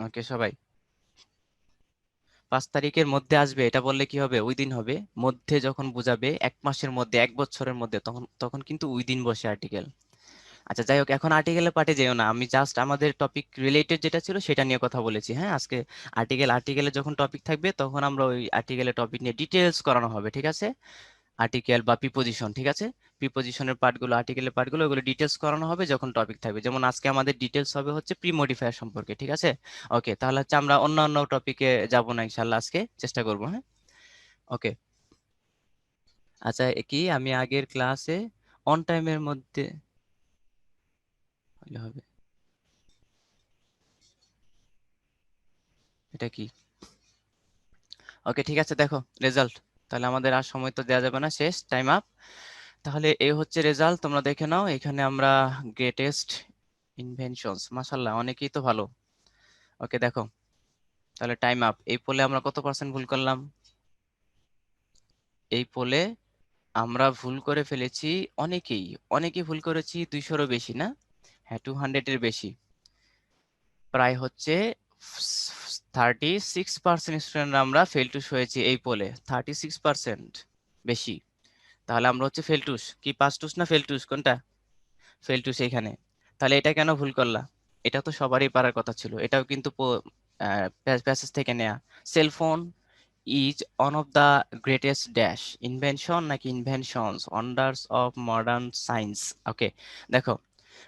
ওকে সবাই, 5 তারিখের মধ্যে আসবে এটা বললে কি হবে? উইদিন হবে। মধ্যে যখন বোঝাবে 1 মাসের মধ্যে, 1 বছরের মধ্যে, তখন তখন কিন্তু উইদিন বসে আর্টিকেল। আচ্ছা যাই হোক, এখন আর্টিকেলের পার্টে যেও না, আমি জাস্ট আমাদের টপিক রিলেটেড যেটা ছিল সেটা নিয়ে কথা বলেছি। হ্যাঁ, আজকে আর্টিকেলে যখন টপিক থাকবে তখন আমরা ওই আর্টিকেলের টপিক নিয়ে ডিটেলস করানো হবে, ঠিক আছে। আর্টিকেল বা প্রিপোজিশন, ঠিক আছে। প্রিপোজিশনের পার্টগুলো, আর্টিকেলের পার্টগুলো, ওগুলো ডিটেলস করানো হবে যখন টপিক থাকবে। যেমন আজকে আমাদের ডিটেলস হবে হচ্ছে প্রি মডিফায়ার সম্পর্কে, ঠিক আছে। ওকে, তাহলে হচ্ছে আমরা অন্যান্য টপিকে যাব না ইনশাল্লাহ, আজকে চেষ্টা করবো, হ্যাঁ। ওকে। আচ্ছা, কি আমি আগের ক্লাসে অন টাইমের মধ্যে হলে হবে, এটা কি? ওকে, ঠিক আছে, দেখো রেজাল্ট। তাহলে আমাদের আর সময় তো দেওয়া যাবে না, শেষ, টাইম আপ। তাহলে এই হচ্ছে রেজাল্ট, তোমরা দেখে নাও। এখানে আমরা গ্রেটেস্ট ইনভেনশনস, মাশাল্লাহ অনেকেই তো ভালো। ওকে দেখো, তাহলে টাইম আপ। এই পোলে আমরা কত পার্সেন্ট ভুল করলাম? এই পোলে আমরা ভুল করে ফেলেছি অনেকেই, অনেকেই ভুল করেছি, 200-এরও বেশি না? হ্যাঁ, 200-এর বেশি। প্রায় হচ্ছে 36% স্টুডেন্ট আমরা ফেলটুস হয়েছি এই পোলে, 36% বেশি। তাহলে আমরা হচ্ছে ফেলটুস, কি পাসটুস না ফেলটুস কোনটা? ফেলটুস এখানে। তাহলে এটা কেন ভুল করলা? এটা তো সবারই পারার কথা ছিল, এটাও কিন্তু প্যাসেজ থেকে নেয়া। Cellphone is one of the greatest dash invention, নাকি inventions wonders of modern science. Okay, দেখো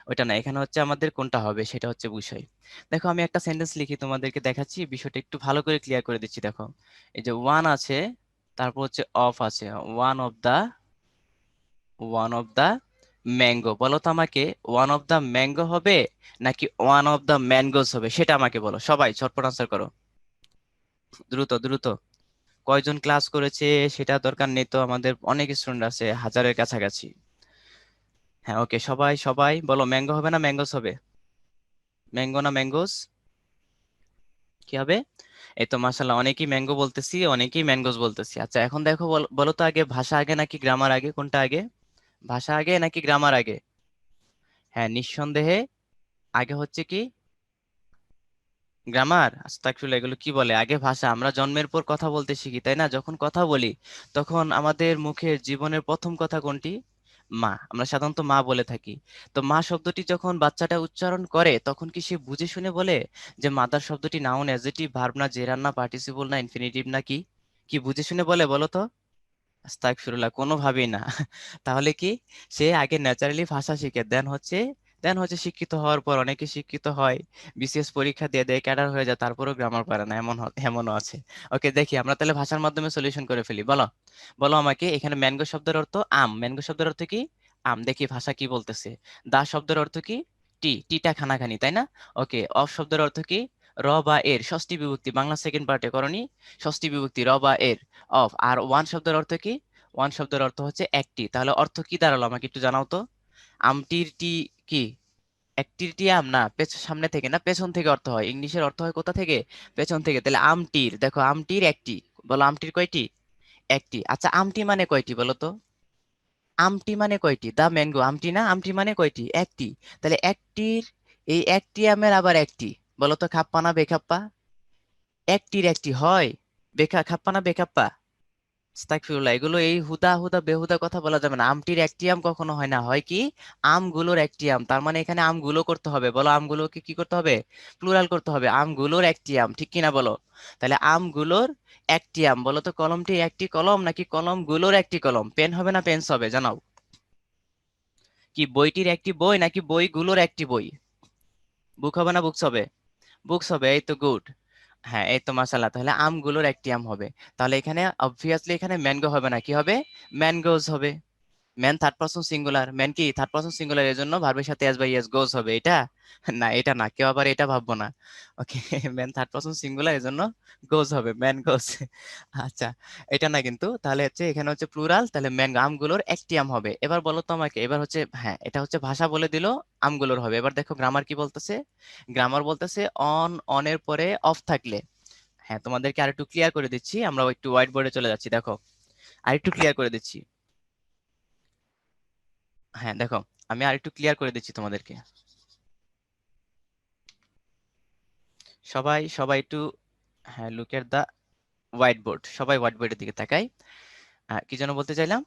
ওইটা না, এখানে হচ্ছে আমাদের কোনটা হবে সেটা হচ্ছে বিষয়। দেখো আমি একটা সেন্টেন্স লিখি তোমাদেরকে দেখাচ্ছি, বিষয়টা একটু ভালো করে ক্লিয়ার করে দিচ্ছি। দেখো, এই যে ওয়ান আছে, তারপর হচ্ছে অফ আছে, one of the, one of the mango. বলো তো আমাকে, ওয়ান অফ দা ম্যাঙ্গো হবে নাকি ওয়ান অফ দা ম্যাঙ্গোস হবে, সেটা আমাকে বলো। সবাই ঝটপট আনসার করো, দ্রুত দ্রুত। কয়জন ক্লাস করেছে সেটা দরকার নেই তো, আমাদের অনেক স্টুডেন্ট আছে, হাজারের কাছাকাছি। হ্যাঁ, ওকে, সবাই সবাই বলো, ম্যাঙ্গো হবে না ম্যাঙ্গোস হবে? ম্যাঙ্গো না ম্যাঙ্গোস, কি হবে? এই তো মাশাল্লাহ, অনেকেই ম্যাঙ্গো বলতেছি, অনেকেই ম্যাঙ্গোস বলতেছি। আচ্ছা এখন দেখো, বলো তো আগে ভাষা আগে নাকি গ্রামার আগে, কোনটা আগে? ভাষা আগে নাকি গ্রামার আগে? হ্যাঁ, নিঃসন্দেহে আগে হচ্ছে কি গ্রামার। আস্তাগফিরুল্লাহ, এগুলো কি বলে? আগে ভাষা। আমরা জন্মের পর কথা বলতে শিখি, তাই না? যখন কথা বলি তখন আমাদের মুখের জীবনের প্রথম কথা কোনটি? মা। আমরা সাধারণত মা বলে থাকি। তো মা শব্দটি যখন বাচ্চাটা উচ্চারণ করে তখন কি সে বুঝে শুনে বলে যে মাদার শব্দটি নাউন, অ্যাডজেক্টিভ, ভার্ব না, জেরার না, পার্টিসিপল না, ইনফিনিটিভ না, কি? কি বুঝে শুনে বলে বলো তো? আস্তাগফিরুল্লাহ, কোনোভাবেই না তাহলে কি, সে আগে ন্যাচারালি ভাষা শিখে দেন হচ্ছে দেন হচ্ছে শিক্ষিত হওয়ার পর অনেকে শিক্ষিত হয়, বিসিএস পরীক্ষা দিয়ে দেয়, ক্যাডার হয়ে যায়, তারপরেও গ্রামার পারে না, এমনও আছে। ওকে, দেখি আমরা তাহলে ভাষার মাধ্যমে সলিউশন করে ফেলি। বলো, বলো আমাকে, এখানে ম্যাঙ্গো শব্দের অর্থ আম, ম্যাঙ্গো শব্দের অর্থ কি? আম। দেখি ভাষা কি বলতেছে। দা শব্দের অর্থ কি? টি, টিটা খানাখানি, তাই না? ওকে, অফ শব্দের অর্থ কি? র বা এর, ষষ্ঠী বিভক্তি, বাংলা সেকেন্ড পার্টে করণী, ষষ্ঠী বিভক্তি, র বা এর, অফ। আর ওয়ান শব্দের অর্থ কি? ওয়ান শব্দের অর্থ হচ্ছে একটি। তাহলে অর্থ কি দাঁড়ালো আমাকে একটু জানাও তো। আমটির টি কি? একটির টি আম না, সামনে থেকে না পেছন থেকে অর্থ হয়, ইংলিশের অর্থ হয় কোথা থেকে? পেছন থেকে। তাহলে আমটির, দেখো আমটির একটি, বলো আমটির কয়টি? একটি। আচ্ছা আমটি মানে কয়টি বলো তো? আমটি মানে কয়টি? দা ম্যাঙ্গো আমটি না, আমটি মানে কয়টি? একটি। তাহলে একটির, এই একটি আমের আবার একটি, বলো তো খাপ্পা না বেখাপ্পা? একটির একটি হয়, খাপ্পা না বেখাপ্পা? আস্তাগফিরুল্লাহ, এগুলো এই হুদা হুদা বেহুদা কথা বলা যাবে না। আমটির একটি আম কখনো হয় না, হয় কি? আমগুলোর একটি আম। তার মানে এখানে আমগুলো করতে হবে, বলো আমগুলোকে কি করতে হবে? প্লুরাল করতে হবে, আমগুলোর একটি আম, ঠিক কিনা বলো? তাহলে আমগুলোর একটি আম, বলো তো কলমটি একটি কলম নাকি কলমগুলোর একটি কলম? পেন হবে না পেন্স হবে জানাও? কি বইটির একটি বই নাকি বইগুলোর একটি বই? বুক হবে না বুকস হবে? বুকস হবে, এই তো গুড। হ্যাঁ এই তো মাশাআল্লাহ, তাহলে আমগুলোর একটি আম হবে। তাহলে এখানে অবভিয়াসলি এখানে ম্যাঙ্গো হবে না, কি হবে? ম্যানগোজ হবে। Man third person singular, man কি থার্ড পারসন সিঙ্গুলার, এর জন্য ভার্বের সাথে এস বাই এস গোজ হবে, এটা না, এটা না, কেউ আবার এটা ভাববো না। ওকে, ম্যান থার্ড পারসন সিঙ্গুলার, এর জন্য গোজ হবে, ম্যান গোজ। আচ্ছা, এটা না কিন্তু, তাহলে হচ্ছে এখানে হচ্ছে প্লুরাল, তাহলে ম্যান আমগুলোর একটি আম হবে। এবার বলো তো আমাকে, এবার হচ্ছে, হ্যাঁ এটা হচ্ছে ভাষা বলে দিল, আমগুলোর হবে। এবার দেখো গ্রামার কি বলতেছে। গ্রামার বলতেছে অন, অনের পরে অফ থাকলে, হ্যাঁ তোমাদেরকে আরেকটু ক্লিয়ার করে দিচ্ছি, আমরা একটু হোয়াইট বোর্ডে চলে যাচ্ছি, দেখো আরেকটু ক্লিয়ার করে দিচ্ছি। হ্যাঁ দেখো, আমি আরেকটু ক্লিয়ার করে দিচ্ছি তোমাদেরকে। সবাই সবাই একটু, হ্যাঁ look at the whiteboard, সবাই হোয়াইট বোর্ডের দিকে তাকাই। কি যেন বলতে চাইলাম,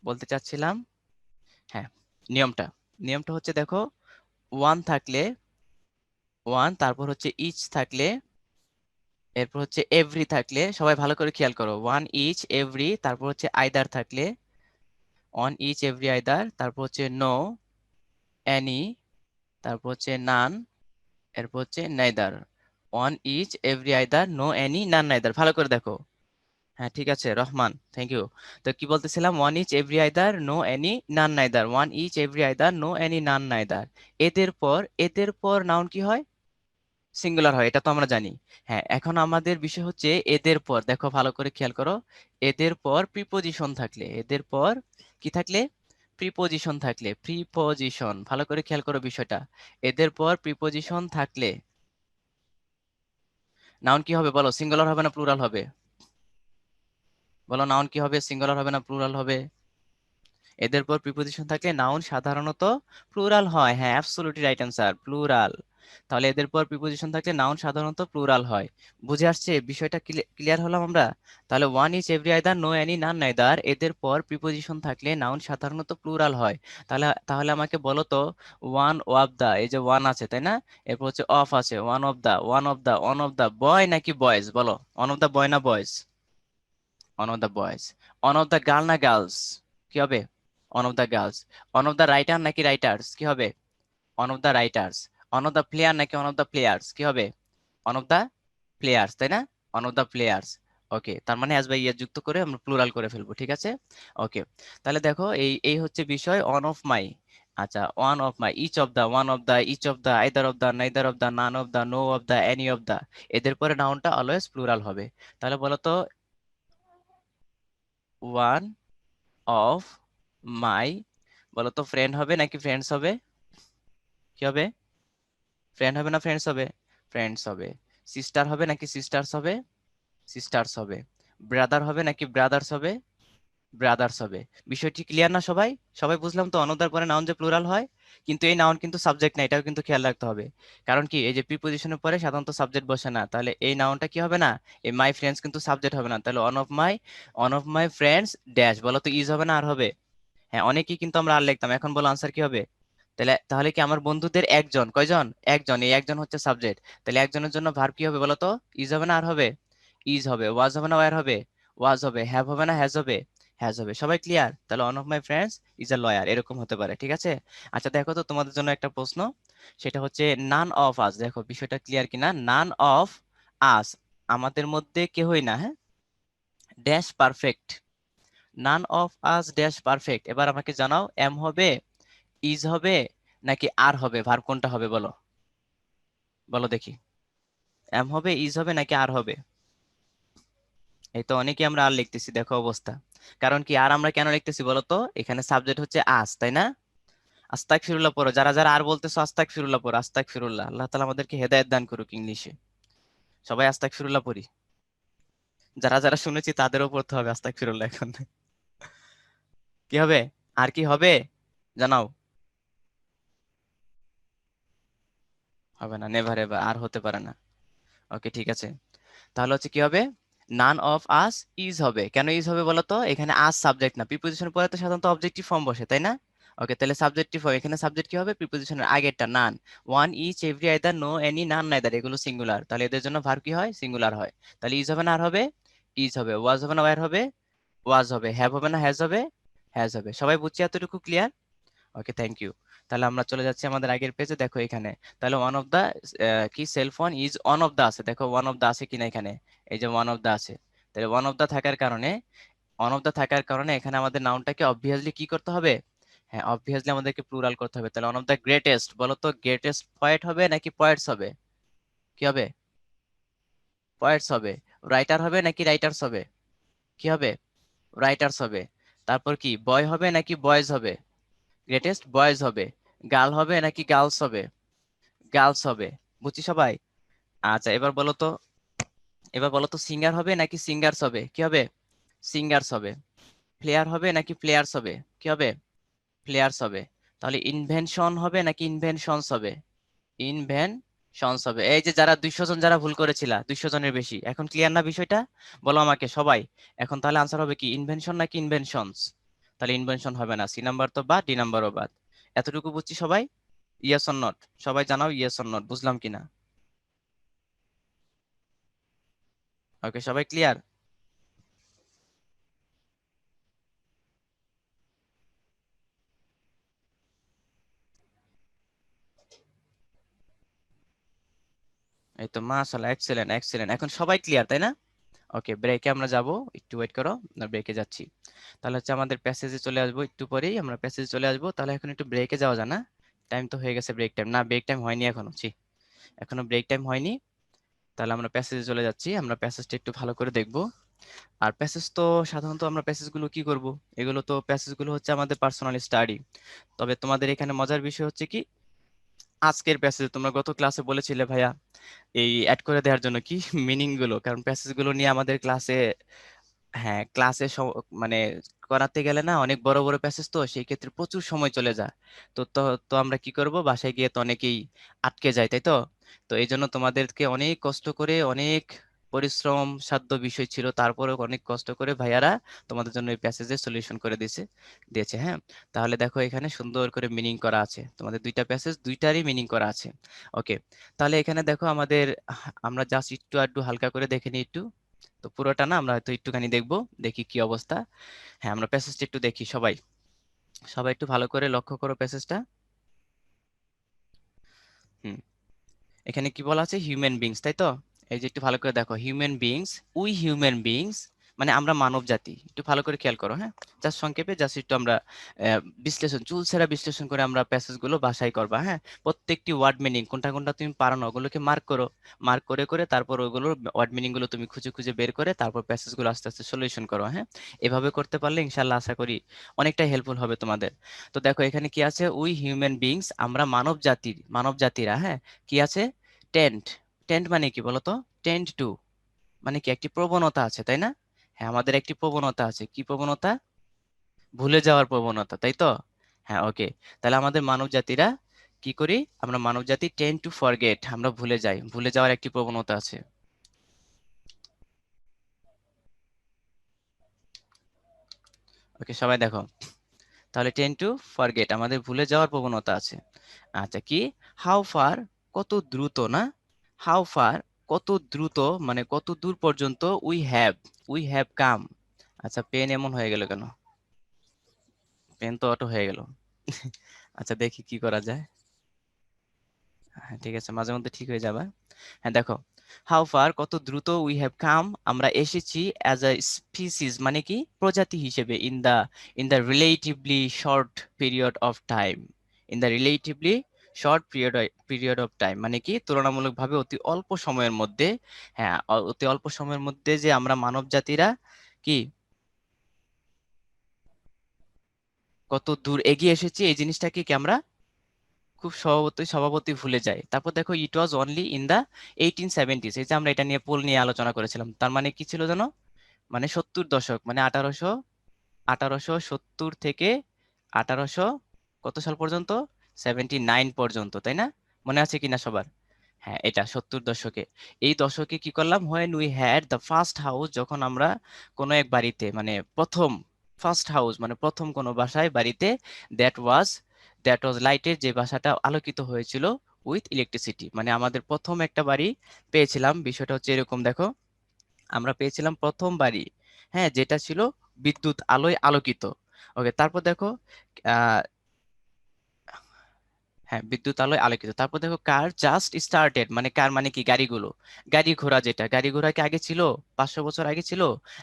বলতে চাচ্ছিলাম, হ্যাঁ নিয়মটা, নিয়মটা হচ্ছে দেখো, ওয়ান থাকলে, ওয়ান, তারপর হচ্ছে ইচ থাকলে, এরপর হচ্ছে এভরি থাকলে, সবাই ভালো করে খেয়াল করো, ওয়ান ইচ এভরি, তারপর হচ্ছে আইদার থাকলে, ওয়ান ইচ এভরি আইদার, তারপর হচ্ছে নো, এনি, তারপর হচ্ছে নান, এরপর হচ্ছে neither. One each every either, no any none neither, ভালো করে দেখো। হ্যাঁ ঠিক আছে রহমান, থ্যাংক ইউ। তো কি বলতেছিলাম, one each every either, no any none neither, one each every either, no any none neither. এদের পর, এদের পর নাউন কি হয়? সিঙ্গুলার হয়, এটা তো আমরা জানি। হ্যাঁ এখন আমাদের বিষয় হচ্ছে এদের পর, দেখো ভালো করে খেয়াল করো, এদের পর প্রিপোজিশন থাকলে, এদের পর কি থাকলে? প্রিপোজিশন থাকলে, প্রিপোজিশন, ভালো করে খেয়াল করো বিষয়টা। এদের পর প্রিপোজিশন থাকলে নাউন কি হবে বলো? সিঙ্গুলার হবে না প্লুরাল হবে? বলো নাউন কি হবে, সিঙ্গুলার হবে না প্লুরাল হবে? এদের পর প্রিপোজিশন থাকলে নাউন সাধারণত প্লুরাল হয়, হ্যাঁ অ্যাবসলিউটলি রাইট অ্যান্সার, প্লুরাল। তাহলে এদের পর প্রিপোজিশন থাকলে নাউন সাধারণত প্লুরাল হয়। বুঝে আসছে বিষয়টা? ক্লিয়ার হলাম আমরা? তাহলে one is every either, no any none neither, এদের পর প্রিপোজিশন থাকলে নাউন সাধারণত প্লুরাল হয়। তাহলে তাহলে আমাকে বলো তো, ওয়ান অফ দা, এই যে ওয়ান আছে তাই না, এরপর হচ্ছে অফ আছে, one of the, one of the, one of the boy নাকি বয়েজ? বলো ওয়ান অফ দা বয় না boys? One of the boys. One of the girl না গার্লস? কি হবে? One of the girls. One of the writer নাকি writers? কি হবে? One of the writers. One of the player নাকি one of the players? কি হবে? One of the players, তাই না? One of the players. ওকে, তার মানে অ্যাজ বাই ইয়ার যুক্ত করে আমরা প্লুরাল করে ফেলবো, ঠিক আছে? ওকে, তাহলে দেখো এই এই হচ্ছে বিষয় ওয়ান অফ মাই। আচ্ছা, one of my, each of the, one of the, each of the, either of the, neither of the, none of the, no of the, any of the, এদের পরে নাউনটা অলওয়েজ প্লুরাল হবে। তাহলে বলো তো, one of মাই, বলো তো friend হবে নাকি ফ্রেন্ডস হবে? কি হবে? ফ্রেন্ড হবে না ফ্রেন্ডস হবে? ফ্রেন্ডস হবে। সিস্টার হবে নাকি সিস্টার্স হবে? সিস্টার্স হবে। ব্রাদার হবে নাকি ব্রাদার্স হবে? ব্রাদার্স হবে। বিষয়টি ক্লিয়ার না সবাই? সবাই বুঝলাম তো অনদার পরে নাউন যে প্লুরাল হয়? কিন্তু এই নাউন কিন্তু সাবজেক্ট না, এটাও কিন্তু খেয়াল রাখতে হবে। কারণ কি, এই যে প্রিপোজিশনের পরে সাধারণত সাবজেক্ট বসে না, তাহলে এই নাউনটা কি হবে না, এই মাই ফ্রেন্ডস কিন্তু সাবজেক্ট হবে না। তাহলে one of my friends dash, বলো তো ইজ হবে না আর হবে? হ্যাঁ অনেকেই কিন্তু আমরা আর লিখতাম, এখন বলো আনসার কি হবে? তাহলে তাহলে কি আমার বন্ধুদের একজন, কয়জন? একজন, এই একজন হচ্ছে সাবজেক্ট। তাহলে একজনের জন্য ভার্ব কি হবে বলো তো? ইজ হবে না আর হবে? ইজ হবে। ওয়াজ হবে না ওয়্যার হবে? ওয়াজ হবে। হ্যাভ হবে না হ্যাজ হবে? হ্যাজ হবে। সবাই ক্লিয়ার? তাহলে one of my friends is a lawyer, এরকম হতে পারে। ঠিক আছে? আচ্ছা দেখো তো তোমাদের জন্য একটা প্রশ্ন, সেটা হচ্ছে নান অফ আস। দেখো বিষয়টা ক্লিয়ার কিনা। নান অফ আস, আমাদের মধ্যে কেহই না, হ্যাঁ, dash perfect. None of us dash perfect. এবার আমাকে জানাও, এম হবে, ইজ হবে, নাকি আর হবে? ভার্ব কোনটা হবে বলো, বলো দেখি। এম হবে, ইজ হবে, নাকি আর হবে? এই তো অনেকে আমরা আর লিখতেছি, দেখো অবস্থা। কারণ কি আর আমরা কেন লিখতেছি বলো তো? এখানে সাবজেক্ট হচ্ছে আস, তাই না? আস্তাক ফিরুল্লাহ পড়ো, যারা যারা আর বলতেছো আস্তাক ফিরুল্লাহ পড়ো, আস্তাক ফিরুল্লাহ। আল্লাহ তাআলা আমাদেরকে হেদায়েত দান করুক ইংলিশে। সবাই আস্তাক ফিরুল্লাহ পড়ি। যারা যারা শুনেছি তাদেরও পড়তে হবে আস্তাক ফিরুল্লাহ এখন। কি হবে? আর কি হবে জানাও। হবে না, নেভার এভার, আর হতে পারে না। ওকে ঠিক আছে, তাহলে হচ্ছে কি হবে? নান অফ আস ইজ হবে। কেন ইজ হবে বলো তো? এখানে আস সাবজেক্ট না, প্রিপোজিশন পরে তো সাধারণত অবজেক্টিভ ফর্ম বসে, তাই না? ওকে, তাহলে সাবজেক্টিভ হবে। এখানে সাবজেক্ট কি হবে? প্রিপোজিশনের আগেরটা none. One, each, every, either, no, any, none, neither, এগুলো সিঙ্গুলার, তাহলে এদের জন্য ভার্ব কি হয়? সিঙ্গুলার হয়। তাহলে ইজ হবে না আর হবে? ইজ হবে। ওয়াজ হবে না ওয়্যার হবে? ওয়াজ হবে। হ্যাভ হবে না হ্যাজ হবে? হ্যাজ হবে। সবাই বুঝছি এতটুকু ক্লিয়ার? Okay, thank you. তাহলে আমরা চলে যাচ্ছি আমাদের আগের পেজে। দেখো এখানে, তাহলে ওয়ান অফ দা কি cell phone is one of the আছে। দেখো ওয়ান অফ দা আছে কিনা এখানে? এই যে ওয়ান অফ দা আছে। তাহলে ওয়ান অফ দা থাকার কারণে, ওয়ান অফ দা থাকার কারণে এখানে আমাদের নাউনটাকে অবভিয়াসলি কি করতে হবে? হ্যাঁ, অবভিয়াসলি আমাদেরকে প্লুরাল করতে হবে। তাহলে ওয়ান অফ দা গ্রেটেস্ট, বলো তো গ্রেটেস্ট পয়েট হবে নাকি পয়েটস হবে? কি হবে? পয়েটস হবে। রাইটার হবে নাকি রাইটার্স হবে? কি হবে? রাইটার্স হবে। তারপর কি বয় হবে নাকি বয়েজ হবে? গ্রেটেস্ট বয়েজ হবে। গার্ল হবে নাকি গার্লস হবে? গার্লস হবে। বুঝছি সবাই? আচ্ছা এবার বলো তো সিঙ্গার হবে নাকি সিঙ্গার্স হবে? কি হবে? সিঙ্গার্স হবে। প্লেয়ার হবে নাকি প্লেয়ার্স হবে? কি হবে? প্লেয়ার্স হবে। তাহলে ইনভেনশন হবে নাকি ইনভেনশনস হবে? ইনভেনশনস হবে। এই যে যারা 200 জন যারা ভুল করেছিলা, 200 জনের বেশি, এখন ক্লিয়ার না বিষয়টা? বলো আমাকে সবাই। এখন তাহলে আনসার হবে কি, ইনভেনশন নাকি ইনভেনশনস? তাহলে ইনভেনশন হবে না, সি নাম্বার তো বাদ, ডি নাম্বারও বাদ। এতটুকু বুঝছি সবাই? Yes or not? সবাই জানাও ইয়েস অর নট, বুঝলাম কিনা। ওকে, সবাই ক্লিয়ার? এই তো মাশাআল্লাহ, এক্সেলেন্ট এক্সেলেন্ট, এখন সবাই ক্লিয়ার তাই না? ওকে, ব্রেকে আমরা যাব, একটু ওয়েট করো, আমরা ব্রেকে যাচ্ছি। তাহলে হচ্ছে আমাদের প্যাসেজে চলে আসবো, একটু পরেই আমরা প্যাসেজে চলে আসবো। তাহলে এখন একটু ব্রেকে যাওয়া যায় না? টাইম তো হয়ে গেছে ব্রেক টাইম, না ব্রেক টাইম হয়নি এখনো, ছি, এখনো ব্রেক টাইম হয়নি। তাহলে আমরা প্যাসেজে চলে যাচ্ছি, আমরা প্যাসেজটা একটু ভালো করে দেখবো। আর প্যাসেজ তো সাধারণত আমরা প্যাসেজগুলো কি করব, এগুলো তো প্যাসেজগুলো হচ্ছে আমাদের পার্সোনাল স্টাডি। তবে তোমাদের এখানে মজার বিষয় হচ্ছে কি, আজকের প্যাসেজ তোমরা গত ক্লাসে বলেছিলে ভাইয়া এই অ্যাড করে দেওয়ার জন্য কি মিনিং গুলো, কারণ প্যাসেজ গুলো নিয়ে আমাদের ক্লাসে, হ্যাঁ ক্লাসে মানে করাতে গেলে না অনেক বড় বড় প্যাসেজ, তো সেই ক্ষেত্রে প্রচুর সময় চলে যায়। তো তো তো আমরা কি করব, বাসায় গিয়ে তো অনেকেই আটকে যায়, তাই তো? তো এই জন্য তোমাদেরকে অনেক কষ্ট করে, অনেক পরিশ্রম সাধ্য বিষয় ছিল, তারপরে অনেক কষ্ট করে ভাইয়ারা তোমাদের জন্য এই প্যাসেজের সলিউশন করে দিয়েছে, হ্যাঁ। তাহলে দেখো এখানে সুন্দর করে মিনিং করা আছে, তোমাদের দুইটা প্যাসেজ দুইটারই মিনিং করা আছে। ওকে, তাহলে এখানে দেখো আমাদের, আমরা জাস্ট একটু আধটু হালকা করে দেখে নিই একটু। তো পুরোটা না, আমরা হয়তো একটুখানি দেখবো, দেখি কি অবস্থা। হ্যাঁ, আমরা প্যাসেজটা একটু দেখি সবাই। সবাই একটু ভালো করে লক্ষ্য করো প্যাসেজটা। হুম, এখানে কি বলা আছে? হিউম্যান বিংস, তাই তো? এই যে একটু ভালো করে দেখো, human beings, we human beings, মানে আমরা মানব জাতি। একটু ভালো করে খেয়াল করো, হ্যাঁ। জাস্ট সংক্ষেপে জাস্ট একটু আমরা বিশ্লেষণ, চুলচেরা বিশ্লেষণ করে আমরা প্যাসেজ গুলো বাছাই করবা, হ্যাঁ। প্রত্যেকটি ওয়ার্ড মিনিং কোনটা কোনটা তুমি পারো না, ওগুলোকে মার্ক করো। মার্ক করে করে তারপর ওগুলোর ওয়ার্ড মিনিং গুলো তুমি খুঁজে খুঁজে বের করে তারপর প্যাসেজ গুলো আস্তে আস্তে সলিউশন করো, হ্যাঁ। এভাবে করতে পারলে ইনশাল্লাহ আশা করি অনেকটাই হেল্পফুল হবে তোমাদের। তো দেখো এখানে কি আছে? উই হিউম্যান বিংস, আমরা মানব জাতিরা, হ্যাঁ। কি আছে? টেন্ট। টেন্ট মানে কি বলতো? টেন্ট টু মানে কি, একটি প্রবণতা আছে, তাই না? হ্যাঁ, আমাদের একটি প্রবণতা আছে। কি প্রবণতা? ভুলে যাওয়ার প্রবণতা, তাই তো? হ্যাঁ, ওকে। তাহলে আমাদের মানব জাতিরা কি করি? আমরা মানব জাতি টেন্ড টু ফরগেট, আমরা ভুলে যাই, ভুলে যাওয়ার একটি প্রবণতা আছে। ওকে, সবাই দেখো, তাহলে টেন্ড টু ফরগেট, আমাদের ভুলে যাওয়ার প্রবণতা আছে। আচ্ছা, কি? হাউ ফার, কত দ্রুত না? হাউ ফার, কত দ্রুত, মানে কত দূর পর্যন্ত, উই হ্যাভ কাম, আচ্ছা, পেন এমন হয়ে গেল কেন? পেন তো অটো হয়ে গেল। আচ্ছা, দেখি কি করা যায়। হ্যাঁ, ঠিক আছে, মাঝে মধ্যে ঠিক হয়ে যাবে। হ্যাঁ, দেখো, হাউ ফার, কত দ্রুত, উই হ্যাভ কাম, আমরা এসেছি, অ্যাজ আ স্পিসিস মানে কি, প্রজাতি হিসেবে, in the relatively short period of time. In the relatively short period of time মানে কি, তুলনামূলকভাবে অতি অল্প সময়ের মধ্যে। হ্যাঁ, অতি অল্প সময়ের মধ্যে যে আমরা মানব জাতিরা কি কত দূর এগিয়ে এসেছি, এই জিনিসটাকে কি আমরা খুব স্বভাবতই ভুলে যায়। তারপর দেখো, ইট was only in the 1870s, এই যে আমরা এটা নিয়ে পোল নিয়ে আলোচনা করেছিলাম, তার মানে কি ছিল জানো, মানে 70 দশক, মানে 1870 থেকে 1800 কত সাল পর্যন্ত, 79 পর্যন্ত, তাই না? মনে আছে কিনা সবার? হ্যাঁ, এটা 70 দশকে। এই দশকে কি করলাম, when we had the first house, যখন আমরা কোনো এক বাড়িতে, মানে প্রথম, ফার্স্ট হাউস মানে প্রথম কোনো বাসায়, বাড়িতে, দ্যাট ওয়াজ দ্যাট ওয়াজ লাইটের, যে বাসাটা আলোকিত হয়েছিল, উইথ ইলেকট্রিসিটি, মানে আমাদের প্রথম একটা বাড়ি পেয়েছিলাম। বিষয়টা হচ্ছে এরকম, দেখো, আমরা পেয়েছিলাম প্রথম বাড়ি, হ্যাঁ, যেটা ছিল বিদ্যুৎ আলোয় আলোকিত। ওকে, তারপর দেখো, আহ হ্যাঁ, বিদ্যুৎ আলোয় আলোকিত। তারপর দেখো, কার জাস্ট স্টার্টেড, মানে কার মানে কি, গাড়িগুলো, গাড়ি ঘোড়া, যেটা গাড়ি ঘোড়া কি আগে ছিল, 500 বছর আগে ছিল?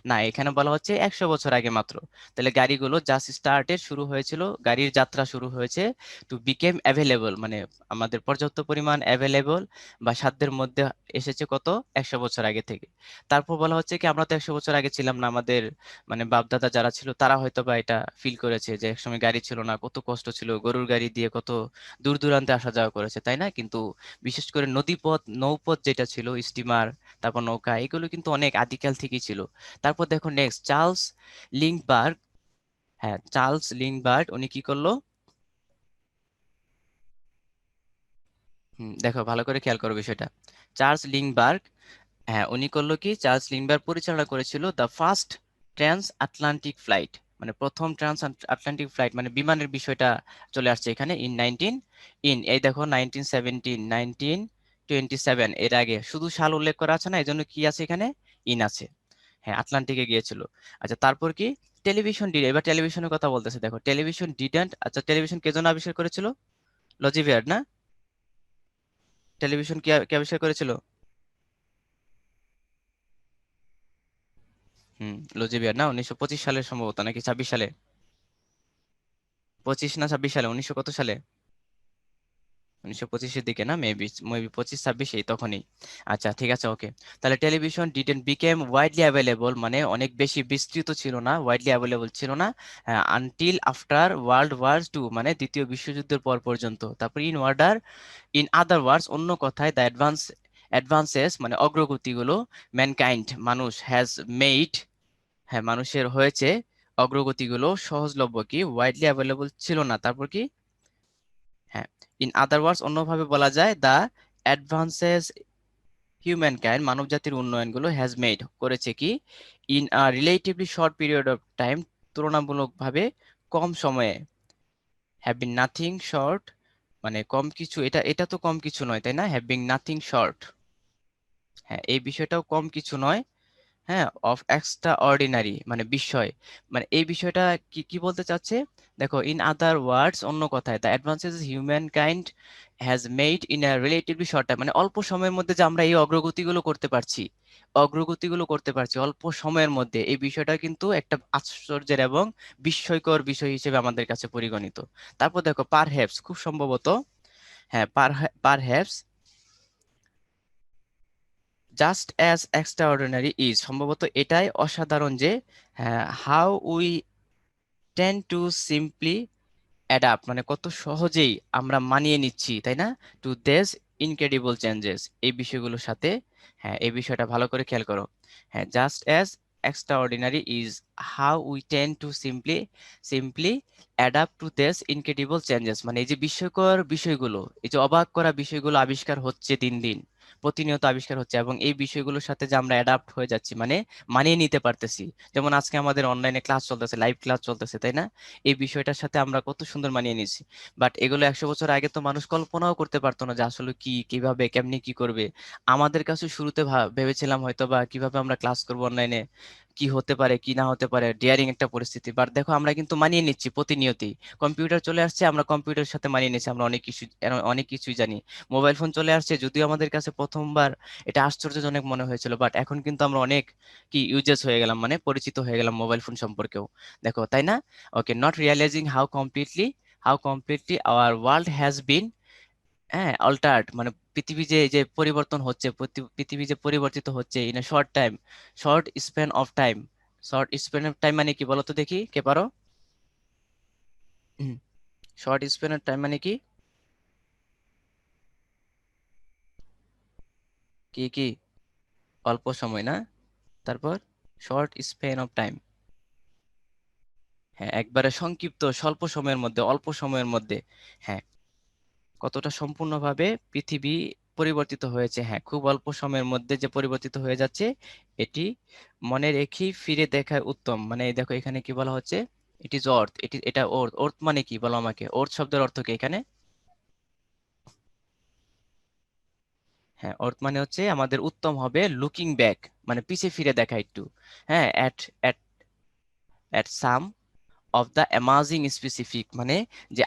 না, এখানে বলা হচ্ছে 100 বছর আগে মাত্র। তাহলে গাড়িগুলো জাস্ট স্টার্টেড, শুরু হয়েছিল, গাড়ির যাত্রা শুরু হয়েছে, টু বিকেম অ্যাভেলেবল, মানে আমাদের পর্যাপ্ত পরিমাণ অ্যাভেলেবল বা সাধ্যের মধ্যে এসেছে কত, 100 বছর আগে থেকে। তারপর বলা হচ্ছে কি, আমরা তো 100 বছর আগে ছিলাম না, আমাদের মানে বাপ দাদা যারা ছিল তারা হয়তো বা এটা ফিল করেছে যে একসময় গাড়ি ছিল না, কত কষ্ট ছিল, গরুর গাড়ি দিয়ে কত দূর দূরান্তে আসা যাওয়া করেছে, তাই না? কিন্তু বিশেষ করে নদীপথ, নৌপথ যেটা ছিল, স্টিমার, তারপর নৌকা, এগুলো কিন্তু অনেক আদিকাল থেকেই ছিল। তারপর দেখো নেক্সট, চার্লস লিংবার্গ। হ্যাঁ, চার্লস লিংবার্গ, উনি কি করলো? দেখো, ভালো করে খেয়াল করো বিষয়টা। চার্লস লিংবার্গ, হ্যাঁ, উনি করলো কি, চার্লস লিন্ডবার্গ পরিচালনা করেছিল the first trans Atlantic flight, মানে প্রথম ট্রান্স আটলান্টিক ফ্লাইট, মানে বিমানের বিষয়টা চলে আসছে এখানে, এই দেখো, 1927 এর আগে শুধু সাল উল্লেখ করা আছে না, এই জন্য কি আছে এখানে, ইন আছে। হ্যাঁ, আটলান্টিকে গিয়েছিল। আচ্ছা, তারপর কি, এবার টেলিভিশনের কথা বলতেছে, দেখো, টেলিভিশন ডিডেন্ট, আচ্ছা, টেলিভিশন কে জন্য আবিষ্কার করেছিল? লজিভিয়ার্ড না? টেলিভিশন কে আবিষ্কার করেছিল? লজিভিয়ার না, 1925 সালে সম্ভবত, নাকি 26 সালে? 25 না 26 সালে, 1900 কত সালে? 1925-এর দিকে না, মেবি মেবি 25-26, এই তখনই। আচ্ছা, ঠিক আছে, ওকে। তাহলে television didn't became widely available, মানে অনেক বেশি বিস্তৃত ছিল না, ওয়াইডলি অ্যাভেলেবল ছিল না, আনটিল আফটার ওয়ার্ল্ড ওয়ার 2, মানে দ্বিতীয় বিশ্বযুদ্ধের পর পর্যন্ত। তারপর ইন আদার ওয়ার্ডস, অন্য কথায়, দ্য অ্যাডভান্সেস মানে অগ্রগতিগুলো, ম্যানকাইন্ড মানুষ, হ্যাজ মেইড, হ্যাঁ, মানুষের হয়েছে, অগ্রগতিগুলো সহজলভ্য, কি ওয়াইডলি অ্যাভেলেবল ছিল না। তারপর কি, হ্যাঁ, ইন আদার ওয়ার্ডস, অন্যভাবে বলা যায়, দ্য অ্যাডভান্সেস হিউম্যান কাইন্ড, মানব জাতির উন্নয়নগুলো, হ্যাজ মেড, করেছে কি, in a relatively short period of time, তুলনামূলকভাবে কম সময়ে, হ্যাভ বিন নাথিং শর্ট, মানে কম কিছু, এটা এটা তো কম কিছু নয়, তাই না? হ্যাভ বিন নাথিং শর্ট, হ্যাঁ, এই বিষয়টাও কম কিছু নয়, হ্যাঁ, অফ এক্সট্রা অর্ডিনারি, মানে বিস্ময়, মানে এই বিষয়টা কি কি বলতে চাচ্ছে, দেখো, ইন আদার ওয়ার্ডস, অন্য কথায়, the advances human kind has made in a relatively short time, মানে অল্প সময়ের মধ্যে যে আমরা এই অগ্রগতিগুলো করতে পারছি অল্প সময়ের মধ্যে, এই বিষয়টা কিন্তু একটা আশ্চর্যের এবং বিস্ময়কর বিষয় হিসেবে আমাদের কাছে পরিগণিত। তারপর দেখো, পারহ্যাপস, খুব সম্ভবত, হ্যাঁ, perhaps just as extraordinary is, সম্ভবত এটাই অসাধারণ যে, হ্যাঁ, how we ten two simply adapt, মানে কত সহজেই আমরা মানিয়ে নিচ্ছি, তাই না, টু দিস ইনক্রেডিবল চেঞ্জেস, এই বিষয়গুলোর সাথে। হ্যাঁ, এই বিষয়টা ভালো করে খেয়াল করো। হ্যাঁ, just as extraordinary is how we ten two simply adapt to this incredible changes, মানে এই যে বিস্ময়কর বিষয়গুলো, এই যে অবাক করা বিষয়গুলো আবিষ্কার হচ্ছে দিন দিন, প্রতিনিয়ত আবিষ্কার হচ্ছে, এবং এই বিষয়গুলোর সাথে যে আমরা অ্যাডাপ্ট হয়ে যাচ্ছি, মানে মানিয়ে নিতে পারতেছি। যেমন আজকে আমাদের অনলাইনে ক্লাস চলতেছে, লাইভ ক্লাস চলতেছে, তাই না? এই বিষয়টার সাথে আমরা কত সুন্দর মানিয়ে নিয়েছি। বাট এগুলো 100 বছর আগে তো মানুষ কল্পনাও করতে পারতো না যে আসলে কি, কিভাবে, কেমনি কি করবে। আমাদের কাছে শুরুতে ভেবেছিলাম হয়তো বা কিভাবে আমরা ক্লাস করবো অনলাইনে, কি হতে পারে কি না হতে পারে, ডিয়ারিং একটা পরিস্থিতি। বাট দেখো আমরা কিন্তু মানিয়ে নিচ্ছি প্রতিনিয়তই। কম্পিউটার চলে আসছে, আমরা কম্পিউটারের সাথে মানিয়ে নিচ্ছি, আমরা অনেক কিছুই জানি। মোবাইল ফোন চলে আসছে, যদিও আমাদের কাছে প্রথমবার এটা আশ্চর্যজনক মনে হয়েছিল, বাট এখন কিন্তু আমরা অনেক কি ইউজেস হয়ে গেলাম, মানে পরিচিত হয়ে গেলাম মোবাইল ফোন সম্পর্কেও। দেখো তাই না? Okay, not realizing how completely our world has been, হ্যাঁ, অল্টার্ড, মানে পৃথিবী যে যে পরিবর্তন হচ্ছে, পৃথিবী যে পরিবর্তিত হচ্ছে in a short time, short span of time. Short span of time মানে কি বলো তো দেখি, কে পারো? শর্ট স্প্যান অফ টাইম মানে কি? কি কি? অল্প সময় না? তারপর শর্ট স্প্যান অফ টাইম, হ্যাঁ, একবারে সংক্ষিপ্ত স্বল্প সময়ের মধ্যে, অল্প সময়ের মধ্যে। হ্যাঁ, কতটা সম্পূর্ণভাবে পৃথিবী পরিবর্তিত হয়েছে, হ্যাঁ, খুব অল্প সময়ের মধ্যে যে পরিবর্তিত হয়ে যাচ্ছে, এটি মনে রেখেই ফিরে দেখা উত্তম। মানে এই দেখো এখানে কি বলা হচ্ছে, ইট ইজ অর্থ, এটা অর্থ। অর্থ মানে কি বলো আমাকে, অর্থ শব্দের অর্থ কি এখানে? হ্যাঁ, অর্থ মানে হচ্ছে আমাদের উত্তম হবে লুকিং ব্যাক, মানে পিছে ফিরে দেখা একটু। হ্যাঁ, at at some of the amazing specific, মানে যে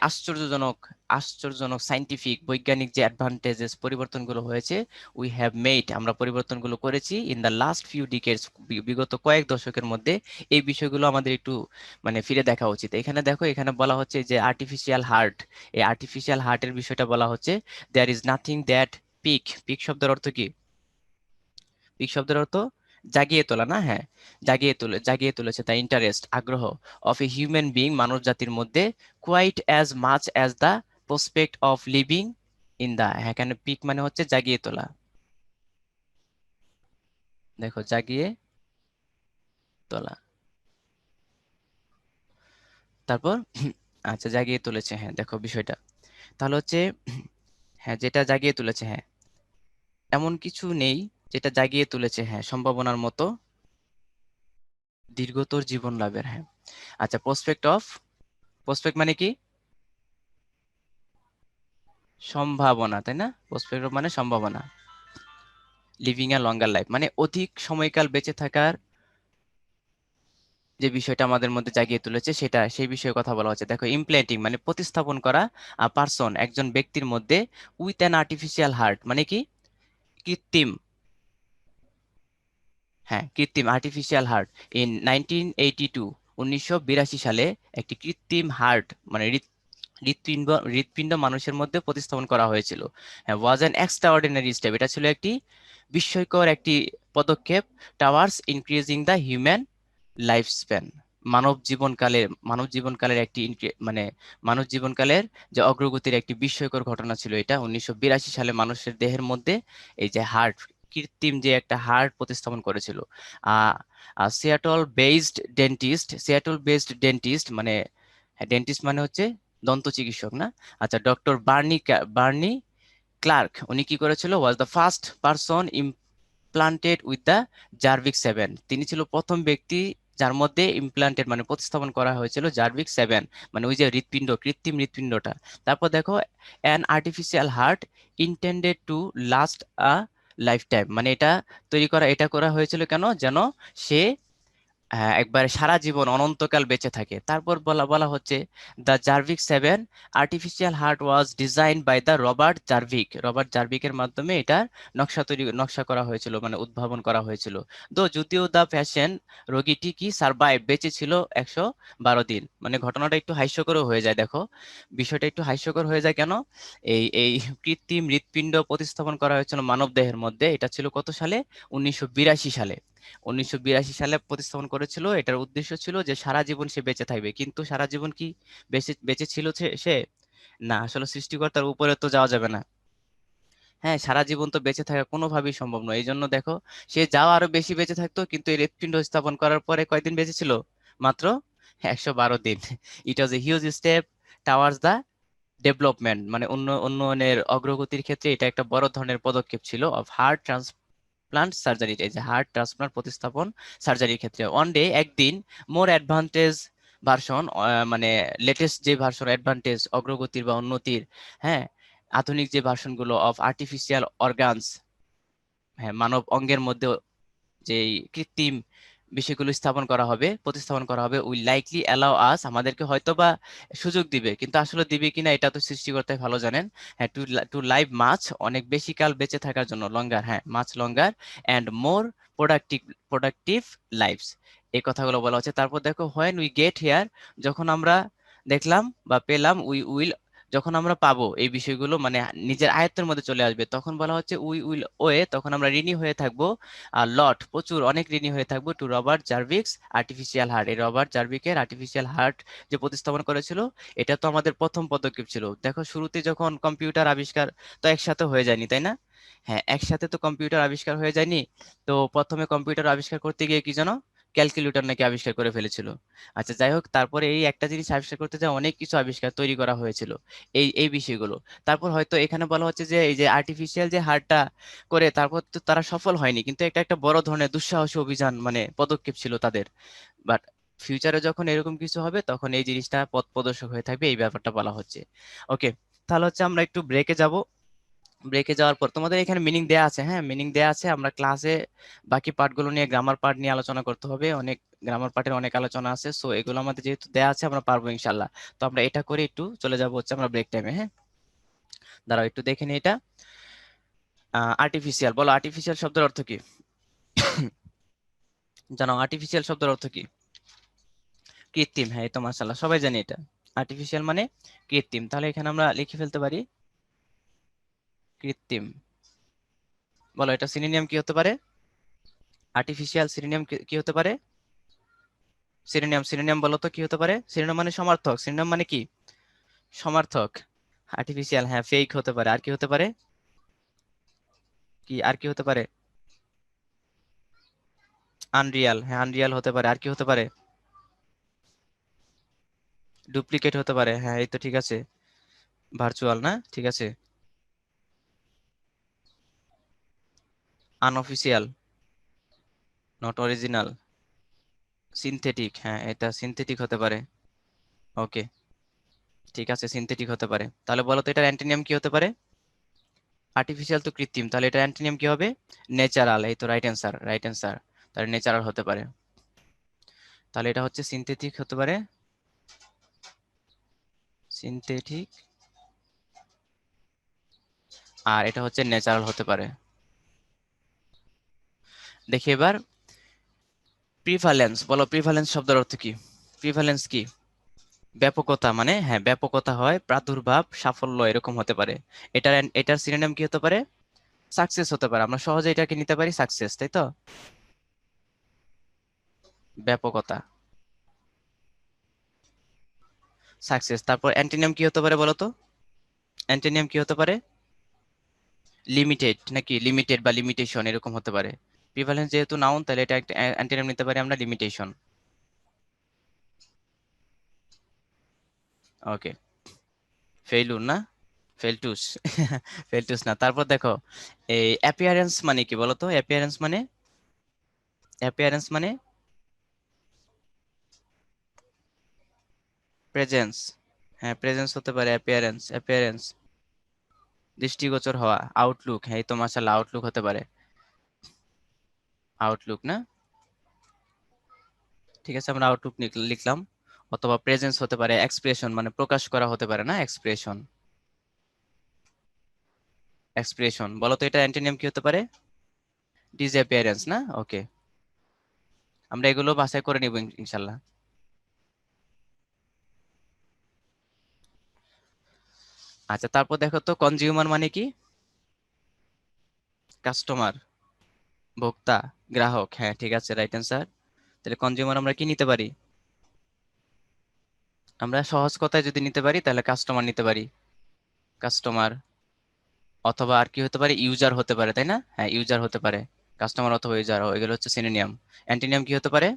আশ্চর্যজনক সাইন্টিফিক বৈজ্ঞানিক যে অ্যাডভান্টেজেস পরিবর্তনগুলো হয়েছে, উই হ্যাভ মেড, আমরা পরিবর্তনগুলো করেছি ইন দ্য লাস্ট ফিউ ডিকেডস, বিগত কয়েক দশকের মধ্যে। এই বিষয়গুলো আমাদের একটু মানে ফিরে দেখা উচিত। এখানে দেখো, এখানে বলা হচ্ছে যে আর্টিফিশিয়াল হার্ট, এই আর্টিফিশিয়াল হার্টের বিষয়টা বলা হচ্ছে, there is nothing that peak, peak শব্দের অর্থ কি? পিক শব্দের অর্থ জাগিয়ে তোলা না? হ্যাঁ, জাগিয়ে তুলেছে দ্য ইন্টারেস্ট, আগ্রহ, অফ এ হিউম্যান বিং, মানব জাতির মধ্যে, quite as much as the prospect of living in the, এখানে পিক মানে হচ্ছে জাগিয়ে তোলা। দেখো, জাগিয়ে তোলা, তারপর আচ্ছা, জাগিয়ে তুলেছে, হ্যাঁ, দেখো বিষয়টা তাহলে হচ্ছে, হ্যাঁ, যেটা জাগিয়ে তুলেছে, হ্যাঁ, এমন কিছু নেই যেটা জাগিয়ে তুলেছে, হ্যাঁ, সম্ভাবনার মতো দীর্ঘতর জীবন লাভের, হ্যাঁ। আচ্ছা, প্রসপেক্ট মানে কি? সম্ভাবনা, তাই না? প্রসপেক্ট মানে সম্ভাবনা। লিভিং এ লঙ্গার লাইফ মানে অধিক সময়কাল বেঁচে থাকার যে বিষয়টা আমাদের মধ্যে জাগিয়ে তুলেছে, সেটা সেই বিষয়ে কথা বলা হচ্ছে। দেখো, ইমপ্ল্যান্টিং মানে প্রতিস্থাপন করা, পার্সন একজন ব্যক্তির মধ্যে, উইথ অ্যান আর্টিফিশিয়াল হার্ট মানে কি? কৃত্রিম, হ্যাঁ, কৃত্রিম আর্টিফিশিয়াল হার্ট, ইন 1982, 1982 সালে একটি কৃত্রিম হার্ট মানে হৃৎপিণ্ড হৃৎপিণ্ড মানুষের মধ্যে প্রতিস্থাপন করা হয়েছিল। হ্যাঁ, ওয়াজ অ্যান এক্সট্রাঅর্ডিনারি স্টেপ, এটা ছিল একটি বিস্ময়কর একটি পদক্ষেপ, towards increasing the human life span, মানব জীবনকালের একটি মানে মানব জীবনকালের যে অগ্রগতির একটি বিস্ময়কর ঘটনা ছিল এটা। 1982 সালে মানুষের দেহের মধ্যে এই যে হার্ট, কৃত্রিম যে একটা হার্ট প্রতিস্থাপন করেছিল। আহ সিয়াটল বেসড ডেন্টিস্ট মানে, ডেন্টিস্ট মানে হচ্ছে দন্ত চিকিৎসক না? আচ্ছা, ডক্টর বার্নি ক্লার্ক, উনি কি করেছিল, was the first person implanted with the Jarvik 7, তিনি ছিল প্রথম ব্যক্তি যার মধ্যে ইমপ্লান্টেড মানে প্রতিস্থাপন করা হয়েছিল জার্ভিক 7, মানে ওই যে হৃৎপিণ্ড, কৃত্রিম হৃৎপিণ্ডটা। তারপর দেখো, an artificial heart intended to last a life time, মানে এটা করা হয়েছিল কেন, যেন সে, হ্যাঁ, একবারে সারা জীবন অনন্তকাল বেঁচে থাকে। তারপর বলা বলা হচ্ছে, the Jarvik 7 artificial heart was design by the Robert জার্ভিকের মাধ্যমে এটার নকশা করা হয়েছিল, মানে উদ্ভাবন করা হয়েছিল। যদিও দ্য ফ্যাশন, রোগীটি কি সার্ভাইভ, বেঁচে ছিল 112 দিন। মানে ঘটনাটা একটু হাস্যকর হয়ে যায়, দেখো বিষয়টা একটু হাস্যকর হয়ে যায় কেন? এই কৃত্রিম হৃৎপিণ্ড প্রতিস্থাপন করা হয়েছিল মানব দেহের মধ্যে, এটা ছিল কত সালে? 1982 সালে। 1982 সালে প্রতিস্থাপন করেছিল। এটার উদ্দেশ্য ছিল যে সারা জীবন সে বেঁচে থাকবে, কিন্তু সারা জীবন কি বেঁচে বেঁচে ছিল সে? না, আসলে সৃষ্টিকর্তার উপরে তো যাওয়া যাবে না। হ্যাঁ, সারা জীবন তো বেঁচে থাকা কোনোভাবেই সম্ভব নয়। এই জন্য দেখো, সে যাও আরো বেশি বেঁচে থাকতো, কিন্তু এই হৃৎপিণ্ড স্থাপন করার পরে কয়দিন বেঁচে ছিল? মাত্র 112 দিন। It was a huge step towards the development, মানে উন্নয়নের অগ্রগতির ক্ষেত্রে এটা একটা বড় ধরনের পদক্ষেপ ছিল, অফ হার্ট ট্রান্সপ্লান্ট সার্জারি, এই যে হার্ট ট্রান্সপ্লান্ট প্রতিস্থাপন সার্জারির ক্ষেত্রে। ওয়ান ডে, একদিন, মোর অ্যাডভান্টেজ ভার্সন, মানে লেটেস্ট যে ভার্সন, অ্যাডভান্টেজ অগ্রগতির বা উন্নতির, হ্যাঁ, আধুনিক যে ভার্সনগুলো অফ আর্টিফিশিয়াল অর্গানস, হ্যাঁ, মানব অঙ্গের মধ্যে যেই কৃত্রিম বিষয়গুলো স্থাপন করা হবে, প্রতিস্থাপন করা হবে। উইল লাইকলি অ্যালাউ আস, আমাদেরকে হয়তোবা সুযোগ দিবে, কিন্তু আসলে দিবে কিনা এটা তো সৃষ্টিকর্তা ভালো জানেন। হ্যাঁ, টু টু লাইভ মাছ, অনেক বেশি কাল বেঁচে থাকার জন্য, লঙ্গার, হ্যাঁ much longer, and more productive productive lives, এই কথাগুলো বলা হচ্ছে। তারপর দেখো হোয়েন উই গেট হিয়ার, যখন আমরা দেখলাম বা পেলাম, উই উইল, যখন আমরা পাবো এই বিষয়গুলো মানে নিজের আয়ত্তের মধ্যে চলে আসবে, তখন বলা হচ্ছে উই উইল ওয়ে, তখন আমরা ঋণী হয়ে থাকবো, আর লট প্রচুর অনেক ঋণী হয়ে থাকবো, টু রবার্ট জার্ভিক্স আর্টিফিশিয়াল হার্ট, এই রবার্ট জার্ভিকের আর্টিফিশিয়াল হার্ট যে প্রতিস্থাপন করেছিল, এটা তো আমাদের প্রথম পদক্ষেপ ছিল। দেখো শুরুতে যখন কম্পিউটার আবিষ্কার তো একসাথে হয়ে যায়নি, তাই না? হ্যাঁ, একসাথে তো কম্পিউটার আবিষ্কার হয়ে যায়নি। তো প্রথমে কম্পিউটার আবিষ্কার করতে গিয়ে কি জানো, ক্যালকুলেটর নাকি আবিষ্কার করে ফেলেছিল। আচ্ছা যাই হোক, তারপরে এই একটা জিনিস আবিষ্কার করতে যায় অনেক কিছু আবিষ্কার তৈরি করা হয়েছিল, এই এই বিষয়গুলো। তারপর হয়তো এখানে বলা হচ্ছে যে এই যে আর্টিফিশিয়াল যে হার্টটা করে, তারপর তো তারা সফল হয়নি, কিন্তু একটা একটা বড় ধরনের দুঃসাহসী অভিযান মানে পদক্ষেপ ছিল তাদের। বাট ফিউচারে যখন এরকম কিছু হবে তখন এই জিনিসটা পথ প্রদর্শক হয়ে থাকবে, এই ব্যাপারটা বলা হচ্ছে। ওকে, তাহলে হচ্ছে আমরা একটু ব্রেকে যাব। ব্রেকে যাওয়ার পর তোমাদের এখানে মিনিং দেয়া আছে, হ্যাঁ মিনিং দেয়া আছে। আমরা ক্লাসে বাকি পার্টগুলো নিয়ে, গ্রামার পার্ট নিয়ে আলোচনা করতে হবে, অনেক গ্রামার পার্টের অনেক আলোচনা আছে, সো এগুলো আমাদের যেহেতু দেয়া আছে আমরা পারবো ইনশাল্লাহ। তো আমরা এটা করে একটু চলে যাব হচ্ছে আমরা ব্রেক টাইমে, হ্যাঁ। দাঁড়াও একটু দেখে নিই এটা। আর্টিফিশিয়াল, বলো আর্টিফিশিয়াল শব্দের অর্থ কি? জানো আর্টিফিশিয়াল শব্দের অর্থ কি? কৃত্রিম, হ্যাঁ এই তো মাশাআল্লাহ সবাই জানি এটা। আর্টিফিশিয়াল মানে কৃত্রিম, তাহলে এখানে আমরা লিখে ফেলতে পারি কৃত্রিম। বলো এটা সিনোনিয়াম কি হতে পারে? আর্টিফিশিয়াল সিনোনিয়াম কি হতে পারে? সিনোনিয়াম, সিনোনিয়াম বলো তো কি হতে পারে? সিনোনিয়াম মানে সমার্থক, সিনোনিয়াম মানে কি? সমার্থক। আর্টিফিশিয়াল, হ্যাঁ ফেক হতে পারে। আর কি হতে পারে? কি আর কি হতে পারে? আনরিয়াল, হ্যাঁ আনরিয়াল হতে পারে। আর কি হতে পারে? ডুপ্লিকেট হতে পারে, হ্যাঁ এই তো ঠিক আছে। ভার্চুয়াল না, ঠিক আছে। Unofficial, not original. সিনথেটিক, হ্যাঁ এটা সিনথেটিক হতে পারে। ওকে, ঠিক আছে সিনথেটিক হতে পারে। তাহলে বলো তো এটার অ্যান্টোনিয়াম কি হতে পারে? আর্টিফিশিয়াল তো কৃত্রিম, তাহলে এটা অ্যান্টোনিয়াম কি হবে? ন্যাচারাল, এই তো রাইট অ্যান্সার, রাইট অ্যান্সার। তাহলে ন্যাচারাল হতে পারে। তাহলে এটা হচ্ছে সিনথেটিক হতে পারে, সিনথেটিক। আর এটা হচ্ছে ন্যাচারাল হতে পারে। দেখি এবার প্রিভ্যালেন্স, বলো প্রিভ্যালেন্স শব্দের অর্থ কি? প্রিভ্যালেন্স কি? ব্যাপকতা, মানে হ্যাঁ ব্যাপকতা হয়, প্রাদুর্ভাব, সাফল্য এরকম হতে পারে। এটার এটার সিনোনিম কি হতে পারে? সাকসেস হতে পারে। আমরা সহজে এটাকে নিতে পারি সাকসেস, তাই তো। ব্যাপকতা, সাকসেস। তারপর অ্যান্টোনিম কি হতে পারে বলো তো? অ্যান্টোনিম কি হতে পারে? লিমিটেড নাকি লিমিটেড বা লিমিটেশন এরকম হতে পারে। প্রিভ্যালেন্স যেহেতু নাউন, তাহলে এটা একটা অ্যান্টোনিম নিতে পারি আমরা, লিমিটেশন। ওকে, ফেইলুর না, ফেলটুস। ফেলটুস না। তারপর দেখো এই অ্যাপিয়ারেন্স মানে কি বলো তো? অ্যাপিয়ারেন্স মানে, অ্যাপিয়ারেন্স মানে প্রেজেন্স, হ্যাঁ প্রেজেন্স হতে পারে অ্যাপিয়ারেন্স, অ্যাপিয়ারেন্স। দৃষ্টিগোচর হওয়া, আউটলুক, হ্যাঁ এই তো মাশাআল্লাহ আউটলুক হতে পারে। আউটলুক না, ঠিক আছে আমরা আউটলুক লিখলাম। অথবা প্রেজেন্স হতে পারে, এক্সপ্রেশন মানে প্রকাশ করা হতে পারে না, এক্সপ্রেশন, এক্সপ্রেশন। বলো তো এটা অ্যান্টোনিম কি হতে পারে? ডিসঅ্যাপিয়ারেন্স না, ওকে। আমরা এগুলো বাছাই করে নিব ইনশাল্লাহ। আচ্ছা তারপর দেখো তো কনজিউমার মানে কি? কাস্টমার, ভোক্তা, গ্রাহক, হ্যাঁ ঠিক আছে রাইট অ্যান্সার। তাহলে কনজিউমার আমরা কি নিতে পারি? আমরা সহজ কথায় যদি নিতে পারি তাহলে কাস্টমার নিতে পারি, কাস্টমার। অথবা আর কি হতে পারে? ইউজার হতে পারে, তাই না? হ্যাঁ ইউজার হতে পারে। কাস্টমার অথবা ইউজার, এগুলো হচ্ছে সিনোনিয়াম। অ্যান্টোনিয়াম কি হতে পারে?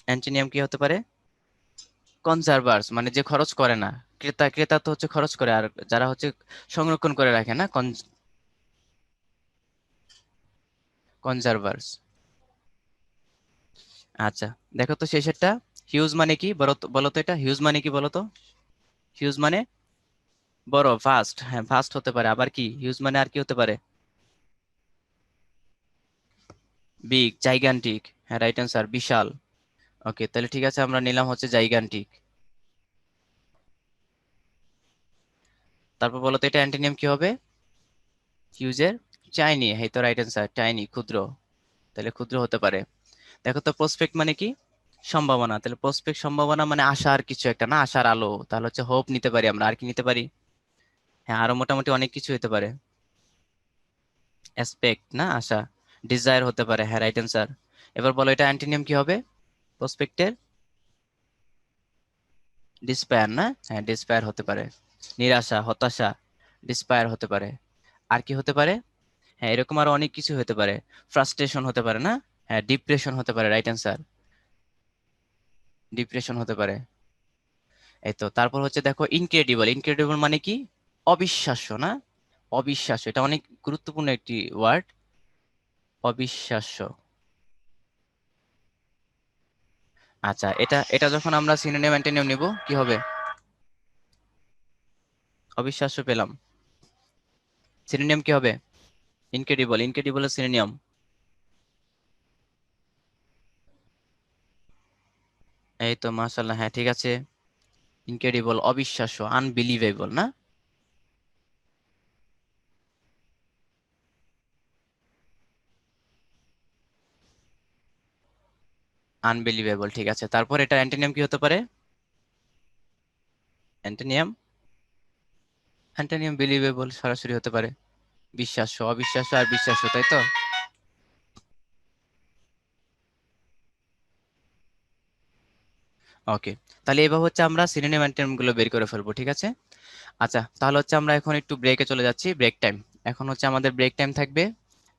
অ্যান্টোনিয়াম কি হতে পারে? কনজারভার্স মানে যে খরচ করে না। ক্রেতা, ক্রেতা তো হচ্ছে খরচ করে, আর যারা হচ্ছে সংরক্ষণ করে রাখে না, কনজারভার্স। আচ্ছা দেখো তো শেষেরটা, হিউজ মানে কি বলো তো? বলো তো এটা হিউজ মানে কি বলো তো? হিউজ মানে বড়, ফাস্ট, হ্যাঁ ফাস্ট হতে পারে। আবার কি হিউজ মানে আর কি হতে পারে? Big, gigantic. হ্যাঁ, রাইট অ্যান্সার, বিশাল। ওকে, তাহলে ঠিক আছে, আমরা নিলাম হচ্ছে জাইগান্টিক। তারপর বলো তো এটা অ্যান্টোনিম কি হবে? হিউজের চাইনি। এই তো রাইট অ্যান্সার, টাইনি, ক্ষুদ্র। তাহলে ক্ষুদ্র হতে পারে। দেখো তো প্রসপেক্ট মানে কি? সম্ভাবনা। তাহলে প্রসপেক্ট সম্ভাবনা মানে আশার কিছু একটা, না, আশার আলো। তাহলে হচ্ছে হোপ নিতে পারি আমরা। আর কি নিতে পারি? হ্যাঁ, আরো মোটামুটি অনেক কিছু হতে পারে। অ্যাসপেক্ট, না, আশা। ডিজায়ার হতে পারে। হ্যাঁ, রাইট অ্যান্সার। এবার বলো এটা অ্যান্টোনিম কি হবে প্রসপেক্টের? ডিসপায়ার, না? হ্যাঁ, ডিসপায়ার হতে পারে। নিরাশা, হতাশা, ডিসপায়ার হতে পারে। আর কি হতে পারে? হ্যাঁ, এরকম আরো অনেক কিছু হতে পারে। ফ্রাস্ট্রেশন হতে পারে, না? হ্যাঁ, ডিপ্রেশন হতে পারে, রাইট অ্যান্সার। ডিপ্রেশন হতে পারে। এই তো, তারপর হচ্ছে দেখো ইনক্রেডিবল। ইনক্রেডিবল মানে কি? অবিশ্বাস্য, না? অবিশ্বাস্য, এটা অনেক গুরুত্বপূর্ণ একটি ওয়ার্ড। অবিশ্বাস্য। আচ্ছা, এটা এটা যখন আমরা সিনোনিম অ্যান্টোনিম নিব কি হবে? অবিশ্বাস্য পেলাম। সিনোনিম কি হবে? ইনক্রেডিবল। ইনক্রেডিবলের সিনোনিম? এই তো, মাশাআল্লাহ, হ্যাঁ ঠিক আছে। ইনক্রেডিবল, অবিশ্বাস্য, আনবিলিভেবল, না? আনবিলিভেবল, ঠিক আছে। তারপর এটা অ্যান্টোনিম কি হতে পারে? অ্যান্টোনিম? অ্যান্টোনিম বিলিভেবল সরাসরি হতে পারে। বিশ্বাস্য, অবিশ্বাস্য আর বিশ্বাস্য, তাই তো? ওকে, তাহলে এবার হচ্ছে আমরা সিনোনিম অ্যান্টোনিম গুলো বের করে ফেলবো, ঠিক আছে? আচ্ছা, তাহলে হচ্ছে আমরা এখন একটু ব্রেকে চলে যাচ্ছি, ব্রেক টাইম। এখন হচ্ছে আমাদের ব্রেক টাইম থাকবে।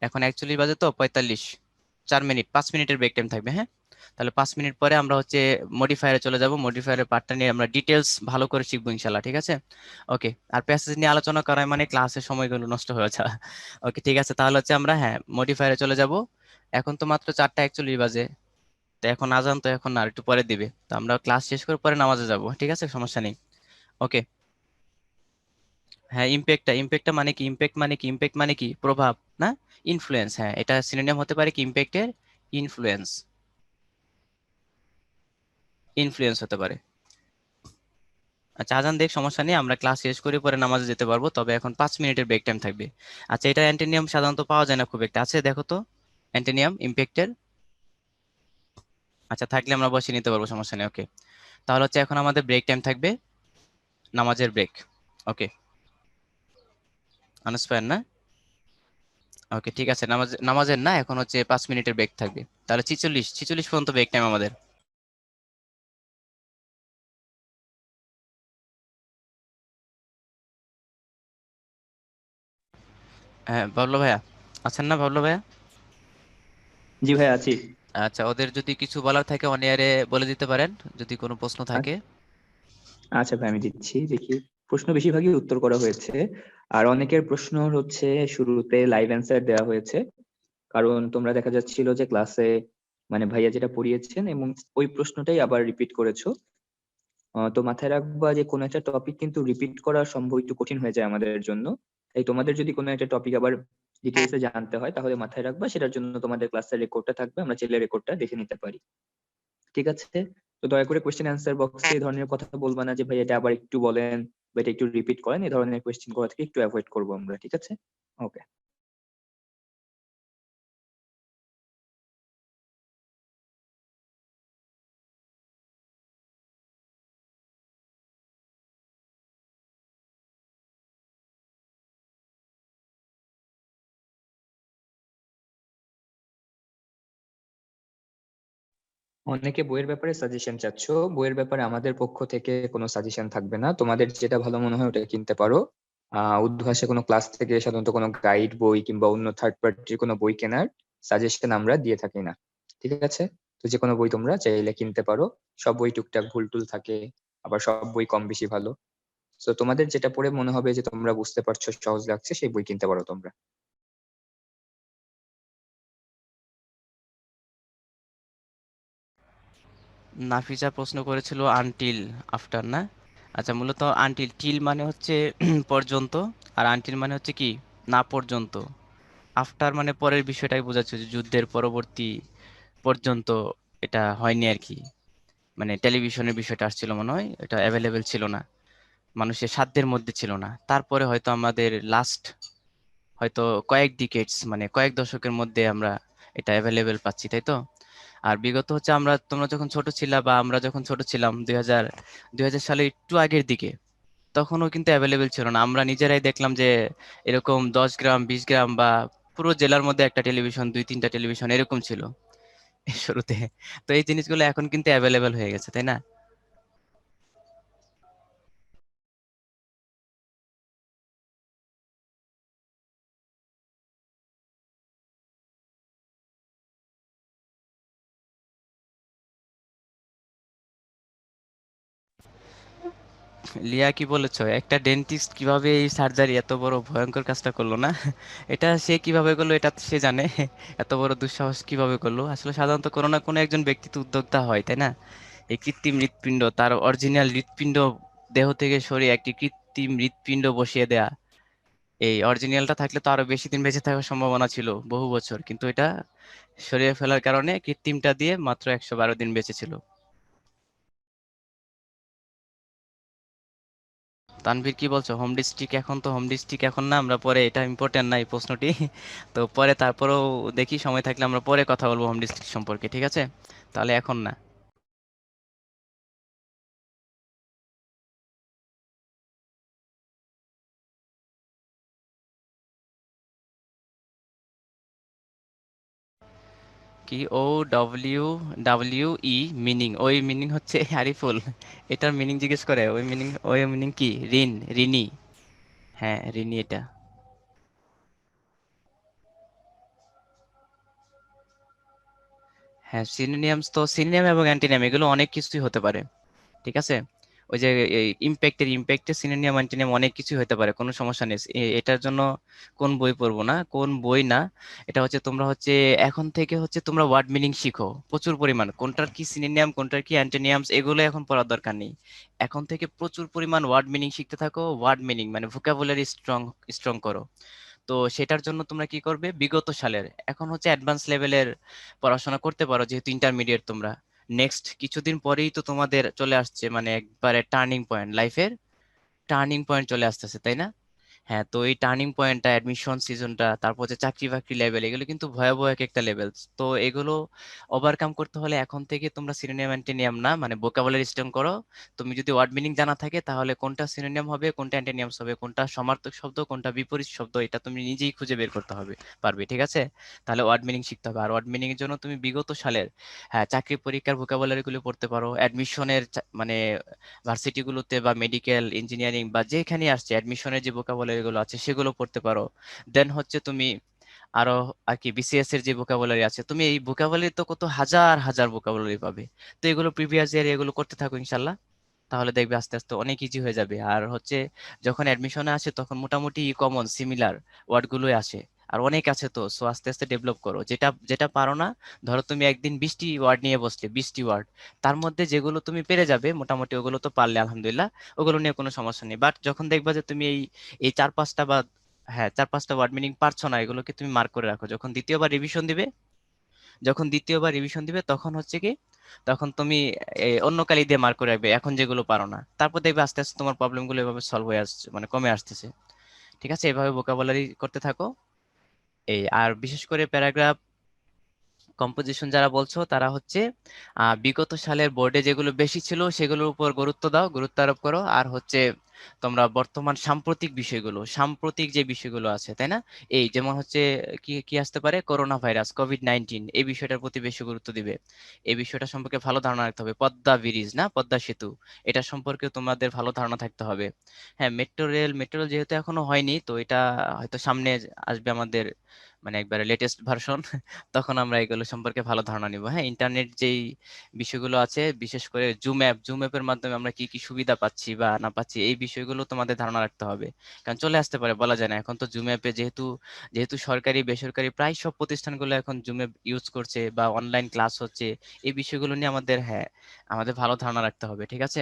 এখন 41 বাজে, তো 45, 4 মিনিট, 5 মিনিটের ব্রেক টাইম থাকবে, হ্যাঁ। তাহলে 5 মিনিট পরে আমরা হচ্ছে মডিফায়ারে চলে যাব। মডিফায়ারের পার্টটা নিয়ে আমরা ডিটেলস ভালো করে শিখবো ইনশাল্লাহ, ঠিক আছে? ওকে। আর প্যাসেজ নিয়ে আলোচনা করা মানে ক্লাসের সময়গুলো নষ্ট হয়ে যাওয়া। ওকে, ঠিক আছে, তাহলে হচ্ছে আমরা, হ্যাঁ, মডিফায়ারে চলে যাব। এখন তো মাত্র 4টা 41 বাজে। তো এখন আজান তো এখন না, আর একটু পরে দিবে, তো আমরা ক্লাস শেষ করে পরে নামাজে যাব, ঠিক আছে? সমস্যা নেই। ওকে। হ্যাঁ, ইম্প্যাক্টটা, ইম্প্যাক্টটা মানে কি? ইম্প্যাক্ট মানে কি? ইম্প্যাক্ট মানে কি? প্রভাব, না? ইনফ্লুয়েন্স, হ্যাঁ, এটা সিনোনিম হতে পারে কি ইম্প্যাক্টের? ইনফ্লুয়েন্স। ইনফ্লুয়েন্স হতে পারে। আচ্ছা, আজান দেখ, সমস্যা নেই, আমরা ক্লাস শেষ করে পরে নামাজে যেতে পারবো, তবে এখন 5 মিনিটের ব্রেক টাইম থাকবে। আচ্ছা, এটা অ্যান্টোনিয়াম সাধারণত পাওয়া যায় না খুব একটা, আছে দেখো তো অ্যান্টোনিয়াম ইম্প্যাক্টের। আচ্ছা, থাকলে আমরা বসে নিতে পারবো, সমস্যা নেই। ওকে, তাহলে হচ্ছে এখন আমাদের ব্রেক টাইম থাকবে, নামাজের ব্রেক। ওকে, আনস্পায়ার, না? ওকে, ঠিক আছে, নামাজের না, এখন হচ্ছে 5 মিনিটের ব্রেক থাকবে। তাহলে 46 পর্যন্ত ব্রেক টাইম আমাদের। হ্যাঁ, বাবলু ভাইয়া আছেন না? বাবলু ভাইয়া? জি ভাই আছি। আচ্ছা, ওদের যদি কিছু বলার থাকে অন এয়ারে বলে দিতে পারেন, যদি কোনো প্রশ্ন থাকে। আচ্ছা আচ্ছা ভাই, আমি দিচ্ছি, দেখি। প্রশ্ন বেশিরভাগই উত্তর করা হয়েছে। আর অনেকের প্রশ্ন হচ্ছে শুরুতে লাইভ অ্যান্সার দেওয়া হয়েছে, কারণ তোমরা দেখা যাচ্ছিল যে ক্লাসে মানে ভাইয়া যেটা পড়িয়েছেন এবং ওই প্রশ্নটাই আবার রিপিট করেছো। তো মাথায় রাখবা যে কোনো একটা টপিক কিন্তু রিপিট করা সম্ভব একটু কঠিন হয়ে যায় আমাদের জন্য। তাই তোমাদের যদি কোনো একটা টপিক আবার ডিটেলসে জানতে হয় তাহলে মাথায় রাখবা সেটার জন্য তোমাদের ক্লাসের রেকর্ডটা থাকবে, আমরা চাইলে রেকর্ডটা দেখে নিতে পারি। ঠিক আছে? তো দয়া করে কোশ্চেন অ্যান্সার বক্সে এই ধরনের কথা বলবা না যে ভাই এটা আবার একটু বলেন বা এটা একটু রিপিট করেন, এই ধরনের কোশ্চেন করা থেকে একটু অ্যাভয়েড করবো আমরা, ঠিক আছে? ওকে। অনেকে বইয়ের ব্যাপারে সাজেশন চাচ্ছো। বইয়ের ব্যাপারে আমাদের পক্ষ থেকে কোনো সাজেশন থাকবে না, তোমাদের যেটা ভালো মনে হয় ওটা কিনতে পারো। উদ্ভাসে কোনো ক্লাস থেকে সাধারণত কোনো গাইড বই কিংবা অন্য থার্ড পার্টির কোনো বই কেনার সাজেশন আমরা দিয়ে থাকি না, ঠিক আছে? তো যে কোনো বই তোমরা চাইলে কিনতে পারো। সব বই টুকটাক ভুল টুল থাকে, আবার সব বই কম বেশি ভালো। তো তোমাদের যেটা পড়ে মনে হবে যে তোমরা বুঝতে পারছো, সহজ লাগছে, সেই বই কিনতে পারো তোমরা। নাফিজা প্রশ্ন করেছিল আনটিল আফটার, না? আচ্ছা, মূলত আনটিল, টিল মানে হচ্ছে পর্যন্ত, আর আনটিল মানে হচ্ছে কি? না পর্যন্ত। আফটার মানে পরের বিষয়টাই বোঝাচ্ছে, যে যুদ্ধের পরবর্তী পর্যন্ত এটা হয়নি আর কি। মানে টেলিভিশনের বিষয়টা আসছিল মনে হয়, এটা অ্যাভেলেবেল ছিল না, মানুষের সাধ্যের মধ্যে ছিল না। তারপরে হয়তো আমাদের লাস্ট হয়তো কয়েক ডিকেটস মানে কয়েক দশকের মধ্যে আমরা এটা অ্যাভেলেবেল পাচ্ছি, তাই তো? আর বিগত হচ্ছে আমরা, তোমরা যখন ছোট ছিলা বা আমরা যখন ছোট ছিলাম 2000 সালের একটু আগের দিকে, তখনও কিন্তু অ্যাভেলেবেল ছিল না। আমরা নিজেরাই দেখলাম যে এরকম 10 গ্রাম 20 গ্রাম বা পুরো জেলার মধ্যে একটা টেলিভিশন, 2-3টা টেলিভিশন এরকম ছিল শুরুতে। তো এই জিনিসগুলো এখন কিন্তু অ্যাভেলেবেল হয়ে গেছে, তাই না? লিয়া, কি বলেছো? একটা ডেন্টিস্ট কিভাবে এই সার্জারি এত বড় ভয়ঙ্কর কাজটা করলো না? এটা সে কিভাবে করলো এটা তো সে জানে। এত বড় দুঃসাহস কিভাবে করলো? আসলে সাধারণত কোনো না কোনো একজন ব্যক্তি তো উদ্যোক্তা হয়, তাই না? এই কৃত্রিম হৃৎপিণ্ড, তার অরিজিনাল হৃৎপিণ্ড দেহ থেকে সরিয়ে একটি কৃত্রিম হৃৎপিণ্ড বসিয়ে দেয়া, এই অরিজিনালটা থাকলে তো আরো বেশি দিন বেঁচে থাকার সম্ভাবনা ছিল, বহু বছর, কিন্তু এটা সরিয়ে ফেলার কারণে কৃত্রিমটা দিয়ে মাত্র 112 দিন বেঁচে ছিল। তানভীর, কি বলছো? হোম ডিস্ট্রিক্ট এখন তো হোম ডিস্ট্রিক্ট এখন না, আমরা পরে, এটা ইম্পর্টেন্ট না এই প্রশ্নটি। তো পরে তারপরেও দেখি সময় থাকলে আমরা পরে কথা বলবো হোম ডিস্ট্রিক্ট সম্পর্কে, ঠিক আছে? তাহলে এখন না। কি? OWWE meaning? ওই মিনিং হচ্ছে আরিফুল, এটার মিনিং জিজ্ঞেস করে? ওই মিনিং কি? ঋণ, ঋণী। হ্যাঁ, ঋণী এটা। হ্যাঁ, সিনোনিয়ামস তো, সিনোনিয়াম এবং অ্যান্টিনিয়াম এগুলো অনেক কিছুই হতে পারে, ঠিক আছে? ওই যে ইম্প্যাক্টের সিনোনিয়াম অ্যান্টোনিয়াম অনেক কিছু হতে পারে, কোনো সমস্যা নেই। এটার জন্য কোন বই পড়বো না, কোন বই না, এটা হচ্ছে তোমরা হচ্ছে এখন থেকে হচ্ছে তোমরা ওয়ার্ড মিনিং শিখো প্রচুর পরিমাণ, কোনটার কি সিনোনিয়াম কোনটার কি অ্যান্টোনিয়ামস এগুলো এখন পড়ার দরকার নেই। এখন থেকে প্রচুর পরিমাণ ওয়ার্ড মিনিং শিখতে থাকো, ওয়ার্ড মিনিং মানে ভোকাবুলারি স্ট্রং স্ট্রং করো। তো সেটার জন্য তোমরা কি করবে, বিগত সালের, এখন হচ্ছে অ্যাডভান্স লেভেলের পড়াশোনা করতে পারো, যেহেতু ইন্টারমিডিয়েট তোমরা। নেক্সট কিছুদিন পরেই তো তোমাদের চলে আসছে মানে একবারে টার্নিং পয়েন্ট, লাইফের টার্নিং পয়েন্ট চলে আসতেছে, তাই না? হ্যাঁ, তো এই টার্নিং পয়েন্টটা, অ্যাডমিশন সিজনটা, তারপর হচ্ছে চাকরি বাকরি লেভেল, এগুলো কিন্তু ভয়াবহ এক একটা লেভেল। তো এগুলো ওভারকাম করতে হলে এখন থেকে তোমরা সিনোনিয়াম অ্যান্টোনিয়াম না মানে ভোকাবুলারি স্ট্রং করো। তুমি যদি ওয়ার্ড মিনিং জানা থাকে তাহলে কোনটা সিনোনিয়াম হবে, কোনটা অ্যান্টোনিয়ামস হবে, কোনটা সমার্থক শব্দ, কোনটা বিপরীত শব্দ, এটা তুমি নিজেই খুঁজে বের করতে হবে, পারবে, ঠিক আছে? তাহলে ওয়ার্ড মিনিং শিখতে হবে। আর ওয়ার্ড মিনিং এর জন্য তুমি বিগত সালের, হ্যাঁ, চাকরি পরীক্ষার ভোকাবুলারি গুলো পড়তে পারো, অ্যাডমিশনের মানে ভার্সিটিগুলোতে বা মেডিকেল ইঞ্জিনিয়ারিং বা যেখানে আসছে অ্যাডমিশনের যে ভোকাবুলারি গুলো আছে সেগুলো পড়তে পারো। দেন হচ্ছে তুমি আরো আর কি বিসিএস এর যে ভোকাবুলারি আছে, তুমি এই ভোকাবুলারি তো কত হাজার হাজার ভোকাবুলারি পাবে। তো এগুলো প্রিভিয়াস ইয়ার এগুলো করতে থাকো ইনশাল্লাহ, তাহলে দেখবে আস্তে আস্তে অনেক ইজি হয়ে যাবে। আর হচ্ছে যখন অ্যাডমিশনে আসে তখন মোটামুটি কমন সিমিলার ওয়ার্ড গুলোই আসে, আর অনেক আছে, তো সো আস্তে আস্তে ডেভেলপ করো। যেটা যেটা পারো না, ধরো তুমি একদিন 20টি ওয়ার্ড নিয়ে বসলে, 20টি ওয়ার্ড, তার মধ্যে যেগুলো তুমি পেরে যাবে মোটামুটি ওগুলো তো পারলে আলহামদুলিল্লাহ, ওগুলো নিয়ে কোনো সমস্যা নেই। বাট যখন দেখবা যে তুমি এই এই 4-5টা বা, হ্যাঁ, 4-5টা ওয়ার্ড মিনিং পারছো না, এগুলোকে তুমি মার্ক করে রাখো। যখন দ্বিতীয়বার রিভিশন দিবে তখন হচ্ছে কি, তখন তুমি অন্য কালি দিয়ে মার্ক করে রাখবে এখন যেগুলো পারো না। তারপর দেখবে আস্তে আস্তে তোমার প্রবলেম গুলো এভাবে সলভ হয়ে আসছে, মানে কমে আসতেছে, ঠিক আছে? এভাবে ভোকাবুলারি করতে থাকো। এই আর বিশেষ করে প্যারাগ্রাফ কম্পোজিশন যারা বলছো তারা হচ্ছে বিগত সালের বোর্ডে যেগুলো বেশি ছিল সেগুলোর উপর গুরুত্ব দাও, গুরুত্ব আরোপ করো। আর হচ্ছে তোমরা বর্তমান সাম্প্রতিক যে বিষয়গুলো আছে, তাই না? এই যেমন হচ্ছে কি কি আসতে পারে, করোনা ভাইরাস, কোভিড-19, এই বিষয়টার প্রতি বেশি গুরুত্ব দিবে। এই বিষয়টা সম্পর্কে ভালো ধারণা রাখতে হবে। পদ্মা ব্রিজ না, পদ্মা সেতু, এটা সম্পর্কে তোমাদের ভালো ধারণা থাকতে হবে। হ্যাঁ, মেট্রো রেল যেহেতু এখনো হয়নি, তো এটা হয়তো সামনে আসবে আমাদের, মানে একবারে লেটেস্ট ভার্সন। তখন আমরা এগুলো সম্পর্কে ভালো ধারণা নিব। হ্যাঁ, ইন্টারনেট যেই বিষয়গুলো আছে, বিশেষ করে জুম অ্যাপের মাধ্যমে আমরা কি কি সুবিধা পাচ্ছি বা না পাচ্ছি, এই বিষয়গুলো তোমাদের ধারণা রাখতে হবে। কারণ চলে আসতে পারে, বলা যায় না। এখন তো জুম অ্যাপে যেহেতু যেহেতু সরকারি বেসরকারি প্রায় সব প্রতিষ্ঠানগুলো এখন জুম অ্যাপ ইউজ করছে বা অনলাইন ক্লাস হচ্ছে, এই বিষয়গুলো নিয়ে আমাদের, হ্যাঁ, আমাদের ভালো ধারণা রাখতে হবে, ঠিক আছে?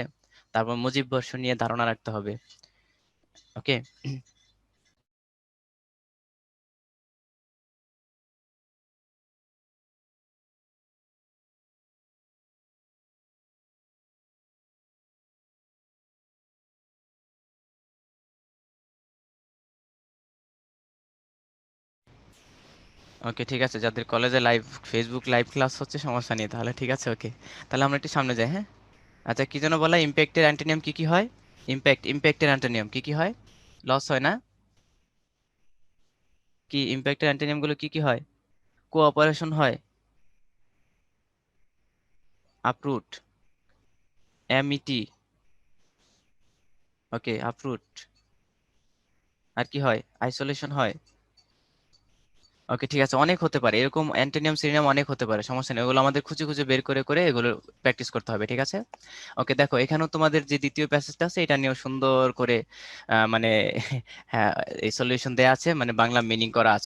তারপর মুজিব বর্ষ নিয়ে ধারণা রাখতে হবে। ওকে। ওকে, ঠিক আছে, যাদের কলেজে লাইভ ফেসবুক লাইভ ক্লাস হচ্ছে সমস্যা নেই তাহলে, ঠিক আছে, ওকে। তাহলে আমরা একটু সামনে যাই, হ্যাঁ। আচ্ছা, কি যেন বলা, ইম্প্যাক্টের অ্যান্টোনিয়াম কি কি হয়? ইম্প্যাক্টের অ্যান্টোনিয়াম কি কি হয়? লস হয় না? কি ইম্প্যাক্টের অ্যান্টোনিয়াম গুলো কি কি হয়? কোঅপারেশন হয়, আপরুট, এমইটি, ওকে, আপরুট। আর কি হয়? আইসোলেশন হয়। ওকে, ঠিক আছে, অনেক হতে পারে এরকম অ্যান্টোনিয়াম সিনোনিম, অনেক হতে পারে, সমস্যা নেই, ওগুলো আমাদের খুঁজে খুঁজে বের করে করে এগুলো প্র্যাকটিস করতে হবে, ঠিক আছে। ওকে, দেখো এখানেও তোমাদের যে দ্বিতীয় প্যাসেজটা আছে এটা নিয়েও সুন্দর করে মানে হ্যাঁ, এই সলিউশন দেয়া আছে, মানে বাংলা মিনিং করা আছে।